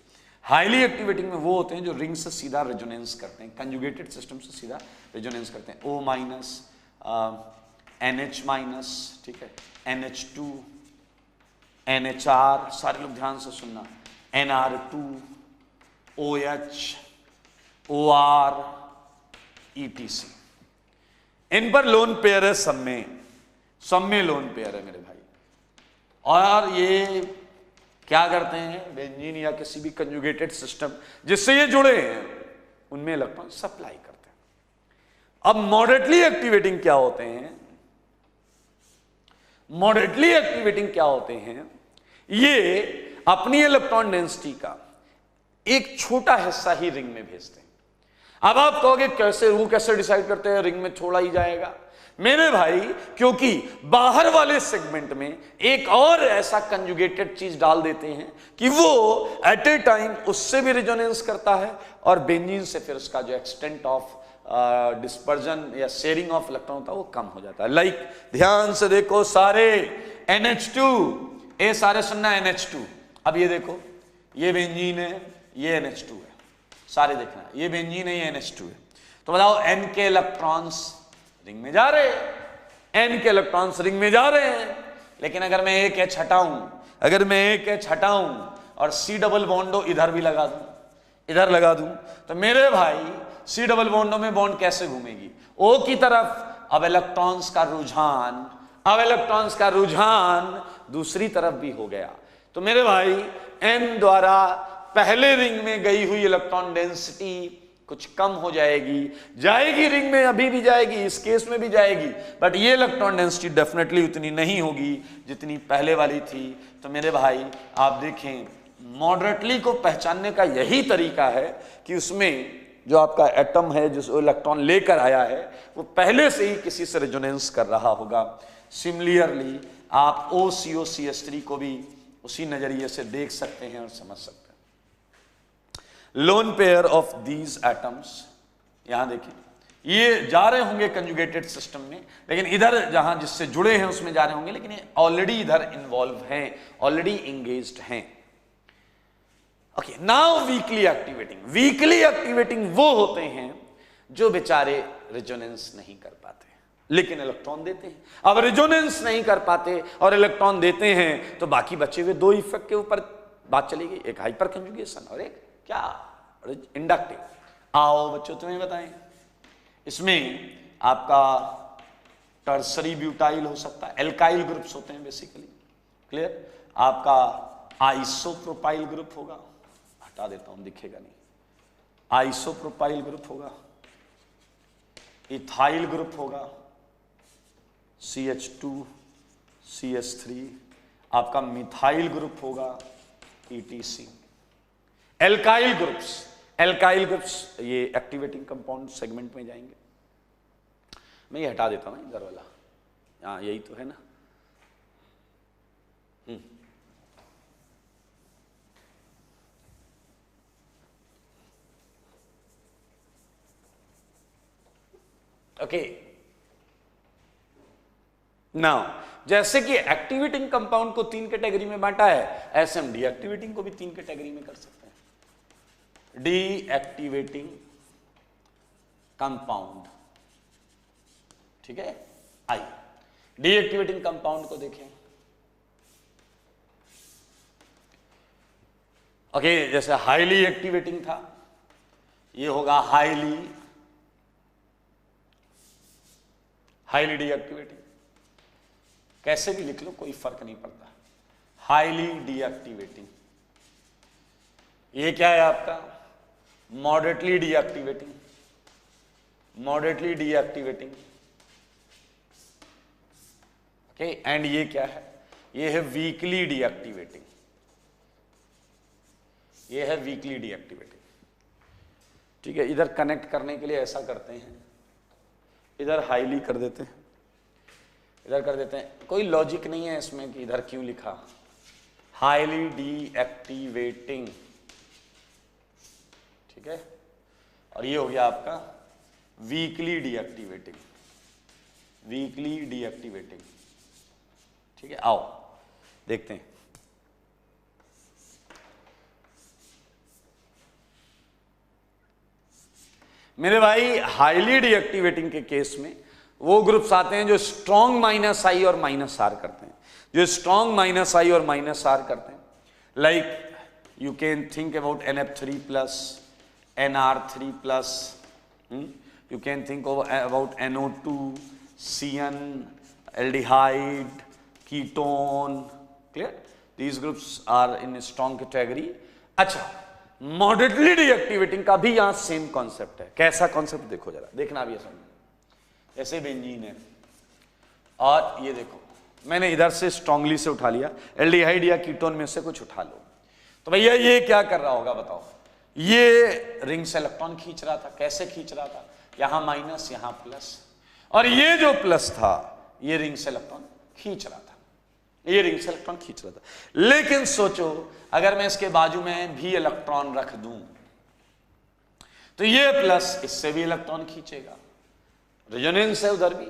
हाईली एक्टिवेटिंग में वो होते हैं जो रिंग से सीधा रेजोनेंस करते हैं, कंजुगेटेड सिस्टम से सीधा रेजोनेंस करते हैं। O माइनस, NH-, ठीक है, NH2, NHR, सारे लोग ध्यान से सुनना, NR2, OH, OR, ETC। इन पर लोन पेयर है, सब में लोन पेयर है मेरे भाई। और ये क्या करते हैं, बेंजीन या किसी भी कंजुगेटेड सिस्टम जिससे ये जुड़े हैं उनमें इलेक्ट्रॉन सप्लाई करते हैं। अब मॉडरेटली एक्टिवेटिंग क्या होते हैं, मॉडरेटली एक्टिवेटिंग क्या होते हैं, ये अपनी इलेक्ट्रॉन डेंसिटी का एक छोटा हिस्सा ही रिंग में भेजते हैं। अब आप कहोगे कैसे, वो कैसे डिसाइड करते हैं रिंग में छोड़ा ही जाएगा? मेरे भाई, क्योंकि बाहर वाले सेगमेंट में एक और ऐसा कंजुगेटेड चीज डाल देते हैं कि वो एट ए टाइम उससे भी रिजोनेंस करता है और बेंजीन से फिर उसका जो एक्सटेंट ऑफ डिस्पर्जन या शेयरिंग ऑफ इलेक्ट्रॉन होता है वो कम हो जाता है। लाइक ध्यान से देखो सारे NH2, ये सारे सुनना NH2। अब ये देखो, ये बेंजीन है, ये NH2 है, सारे देखना, ये बेंजीन है, ये NH2 है। तो बताओ N के इलेक्ट्रॉन्स रिंग में जा रहे हैं, N के इलेक्ट्रॉन्स रिंग में जा रहे हैं। लेकिन अगर मैं एक H हटाऊं, अगर मैं एक H हटाऊं और C डबल बॉन्डो इधर भी लगा दूं, इधर लगा दूं, तो मेरे भाई C डबल बॉन्डो में बॉन्ड कैसे घूमेगी? O की तरफ। अब इलेक्ट्रॉन्स का रुझान, अब इलेक्ट्रॉन्स का रुझान दूसरी तरफ भी हो गया। तो मेरे भाई N द्वारा पहले रिंग में गई हुई इलेक्ट्रॉन डेंसिटी कुछ कम हो जाएगी, जाएगी रिंग में, अभी भी जाएगी, इस केस में भी जाएगी, बट ये इलेक्ट्रॉन डेंसिटी डेफिनेटली उतनी नहीं होगी जितनी पहले वाली थी। तो मेरे भाई आप देखें, मॉडरेटली को पहचानने का यही तरीका है कि उसमें जो आपका एटम है, जो इलेक्ट्रॉन लेकर आया है, वो पहले से ही किसी से रेजोनेंस कर रहा होगा। सिमिलरली आप OCO-CH3 को भी उसी नजरिए से देख सकते हैं और समझ सकते हैं। Lone pair of these atoms, यहां देखिए, ये जा रहे होंगे कंजुगेटेड सिस्टम में, लेकिन इधर जहां जिससे जुड़े हैं उसमें जा रहे होंगे, लेकिन ये ऑलरेडी इधर इन्वॉल्व हैं, ऑलरेडी इंगेज्ड हैं। Okay, now weekly activating. Weekly activating वो होते हैं जो बेचारे रेजोनेंस नहीं कर पाते लेकिन इलेक्ट्रॉन देते हैं। अब रेजोनेंस नहीं कर पाते और इलेक्ट्रॉन देते हैं तो बाकी बचे हुए दो इफेक्ट के ऊपर बात चलेगी, एक हाइपर कंजुगेशन और एक क्या, इंडक्टिव। आओ बच्चों तुम्हें बताएं, इसमें आपका टर्सरी ब्यूटाइल हो सकता है, एल्काइल ग्रुप्स होते हैं बेसिकली, क्लियर। आपका आइसोप्रोपाइल ग्रुप होगा, हटा देता हूं दिखेगा नहीं, आइसोप्रोपाइल ग्रुप होगा, इथाइल ग्रुप होगा, CH2 CH3, आपका मिथाइल ग्रुप होगा, ETC। Alkyl groups, alkyl groups ये एक्टिवेटिंग कंपाउंड सेगमेंट में जाएंगे। मैं ये हटा देता हूं इधर वाला, हाँ यही तो है ना। ओके, नाउ जैसे कि एक्टिवेटिंग कंपाउंड को 3 कैटेगरी में बांटा है, ऐसे हम डीएक्टिवेटिंग को भी 3 कैटेगरी में कर सकते हैं। डीएक्टिवेटिंग कंपाउंड, ठीक है। आइए डीएक्टिवेटिंग कंपाउंड को देखें। ओके, जैसे हाईली एक्टिवेटिंग था, ये होगा हाईली डीएक्टिवेटिंग, कैसे भी लिख लो कोई फर्क नहीं पड़ता। हाईली डीएक्टिवेटिंग, ये क्या है आपका moderately deactivating, moderately deactivating, okay. And ये क्या है, ये है वीकली डीएक्टिवेटिंग, ये है वीकली डीएक्टिवेटिंग, ठीक है। इधर कनेक्ट करने के लिए ऐसा करते हैं, इधर हाईली कर देते हैं, इधर कर देते हैं, कोई लॉजिक नहीं है इसमें कि इधर क्यों लिखा, हाईली डीएक्टिवेटिंग, ठीक है। और ये हो गया आपका वीकली डीएक्टिवेटिंग, वीकली डीएक्टिवेटिंग, ठीक है। आओ देखते हैं। मेरे भाई हाईली डीएक्टिवेटिंग के केस में वो ग्रुप्स आते हैं जो स्ट्रॉन्ग -I और -R करते हैं, जो स्ट्रॉन्ग -I और -R करते हैं। Like you can think about NF3+, NR3+, you can think about NO2, CN, aldehyde, ketone, clear? These groups are in a strong category. अच्छा, मॉडरेटली डीएक्टिवेटिंग का भी यहां सेम कॉन्सेप्ट है। कैसा कॉन्सेप्ट देखो जरा, देखना भी समझ। जैसे बेंजीन है और ये देखो मैंने इधर से स्ट्रांगली से उठा लिया, एल्डिहाइड या कीटोन में से कुछ उठा लो, तो भैया ये क्या कर रहा होगा बताओ? ये रिंग से इलेक्ट्रॉन खींच रहा था। कैसे खींच रहा था? यहां माइनस यहां प्लस, और ये जो प्लस था ये रिंग से इलेक्ट्रॉन खींच रहा था, ये रिंग से इलेक्ट्रॉन खींच रहा था। लेकिन सोचो अगर मैं इसके बाजू में भी इलेक्ट्रॉन रख दूं तो ये प्लस इससे भी इलेक्ट्रॉन खींचेगा, रेजोनेंस है उधर भी।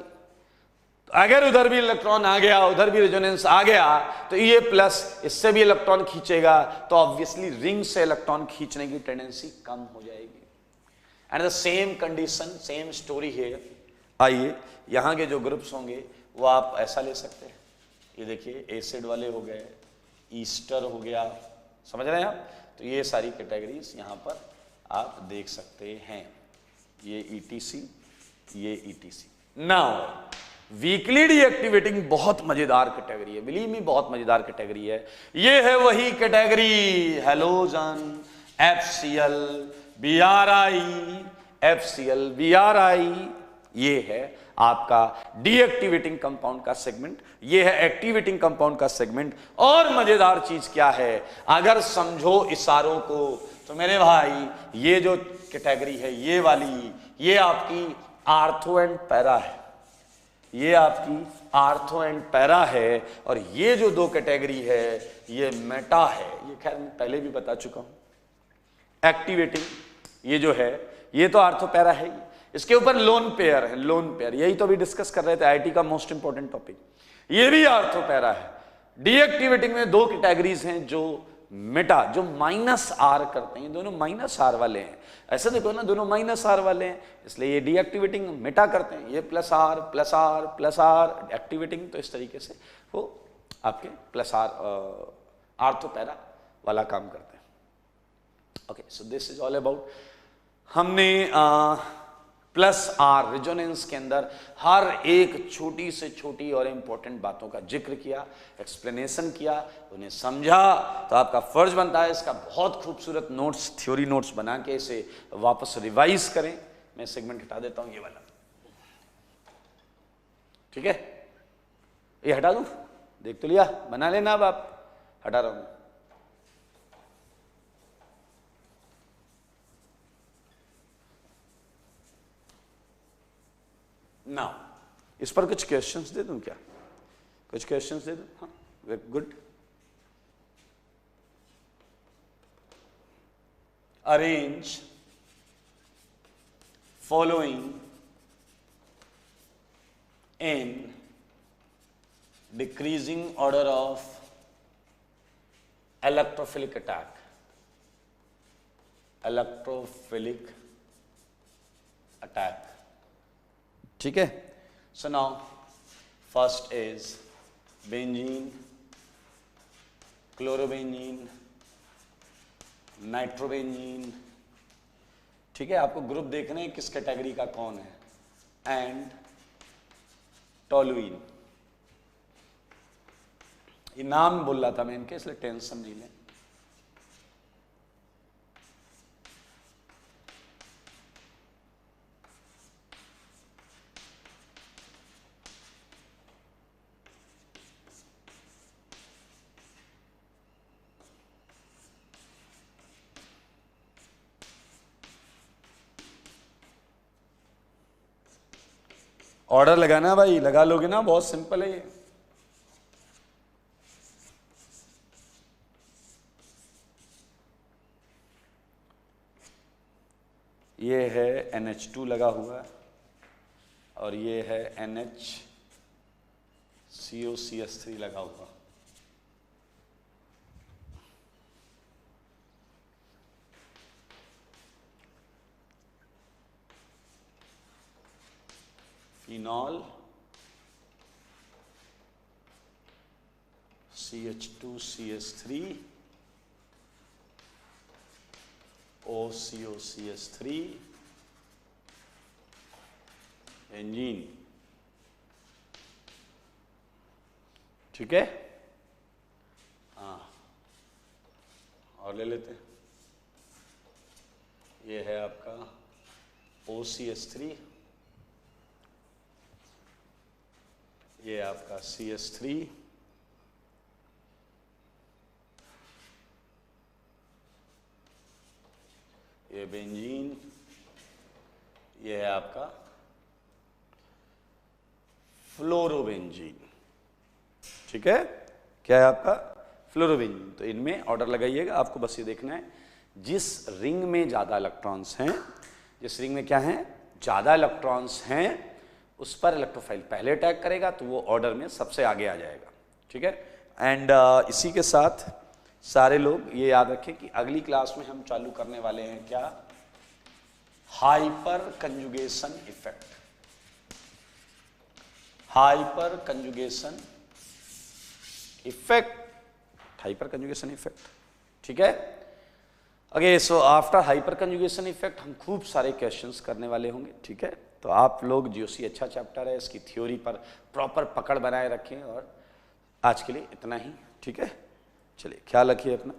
अगर उधर भी इलेक्ट्रॉन आ गया, उधर भी रेजोनेंस आ गया, तो ये प्लस इससे भी इलेक्ट्रॉन खींचेगा, तो ऑब्वियसली रिंग से इलेक्ट्रॉन खींचने की टेंडेंसी कम हो जाएगी। And the same condition, same story है। आइए यहां के जो ग्रुप्स होंगे वो आप ऐसा ले सकते हैं, ये देखिए एसिड वाले हो गए, ईस्टर हो गया, समझ रहे हैं आप? तो ये सारी कैटेगरीज यहां पर आप देख सकते हैं, ये ETC, ये ETC। नाउ वीकली डीएक्टिवेटिंग बहुत मजेदार कैटेगरी है, बिलीव मी बहुत मजेदार कैटेगरी है। ये है वही category halogen, FCl, BRI, FCl, BRI, ये है आपका डीएक्टिवेटिंग कंपाउंड का सेगमेंट, ये है एक्टिवेटिंग कंपाउंड का सेगमेंट। और मजेदार चीज क्या है, अगर समझो इशारों को, तो मेरे भाई ये जो कैटेगरी है ये वाली, ये आपकी आर्थो एंड पैरा है, ये आपकी आर्थो एंड पैरा है, और ये जो दो कैटेगरी है ये मेटा है। ये खैर मैं पहले भी बता चुका हूं। एक्टिवेटिंग ये जो है ये तो आर्थो पैरा है, इसके ऊपर लोन पेयर है, लोन पेयर, यही तो अभी डिस्कस कर रहे थे, आईटी का मोस्ट इंपॉर्टेंट टॉपिक, ये भी आर्थो पैरा है। डीएक्टिवेटिंग में दो कैटेगरीज हैं जो मेटा, जो -R करते हैं, दोनों -R वाले हैं। ऐसे देखो ना, दोनों -R वाले हैं, इसलिए ये डीएक्टिवेटिंग मेटा करते हैं, ये +R +R +R एक्टिवेटिंग, तो इस तरीके से वो आपके +R आर्थो पैरा वाला काम करते हैं। Okay, so this is all about, हमने +R रेजोनेंस के अंदर हर एक छोटी से छोटी और इंपॉर्टेंट बातों का जिक्र किया, एक्सप्लेनेशन किया, उन्हें समझा। तो आपका फर्ज बनता है इसका बहुत खूबसूरत नोट्स, थ्योरी नोट्स बना के इसे वापस रिवाइज करें। मैं सेगमेंट हटा देता हूं, ये वाला, ठीक है, ये हटा दूं, देख तो लिया, बना लेना, अब आप, हटा रहा हूं। नाउ इस पर कुछ क्वेश्चंस दे दूं क्या? कुछ क्वेश्चंस दे दूं? हाँ, very good. Arrange following in decreasing order of electrophilic attack, electrophilic attack, ठीक है। So now first is benzene, chlorobenzene, nitrobenzene, ठीक है, आपको ग्रुप देखने हैं किस कैटेगरी का कौन है, एंड टोलुइन। ये नाम बोल रहा था मैं इनके, इसलिए टेंशन नहीं लें। ऑर्डर लगाना भाई, लगा लोगे ना, बहुत सिंपल है ये। ये है NH2 लगा हुआ है, और ये है NHCOCH3 लगा हुआ। फिनॉल, CH2CH3, OCOCH3, बेंजीन, ठीक है। हाँ, और ले लेते हैं, ये है आपका OCH3, ये आपका CH3, ये बेंजीन, ये है आपका फ्लोरोबेंजीन। ठीक है, क्या है आपका फ्लोरोबेंजीन। तो इनमें ऑर्डर लगाइएगा, आपको बस ये देखना है जिस रिंग में ज़्यादा इलेक्ट्रॉन्स हैं, जिस रिंग में क्या है ज़्यादा इलेक्ट्रॉन्स हैं उस पर इलेक्ट्रोफाइल पहले अटैक करेगा, तो वो ऑर्डर में सबसे आगे आ जाएगा। ठीक है, एंड इसी के साथ सारे लोग ये याद रखें कि अगली क्लास में हम चालू करने वाले हैं क्या, hyper conjugation effect. Hyper conjugation effect, hyper conjugation effect. ठीक है, okay. So after hyper conjugation effect हम खूब सारे क्वेश्चंस करने वाले होंगे। ठीक है, तो आप लोग जीओसी अच्छा चैप्टर है, इसकी थ्योरी पर प्रॉपर पकड़ बनाए रखें। और आज के लिए इतना ही। ठीक है, चलिए ख्याल रखिए अपना।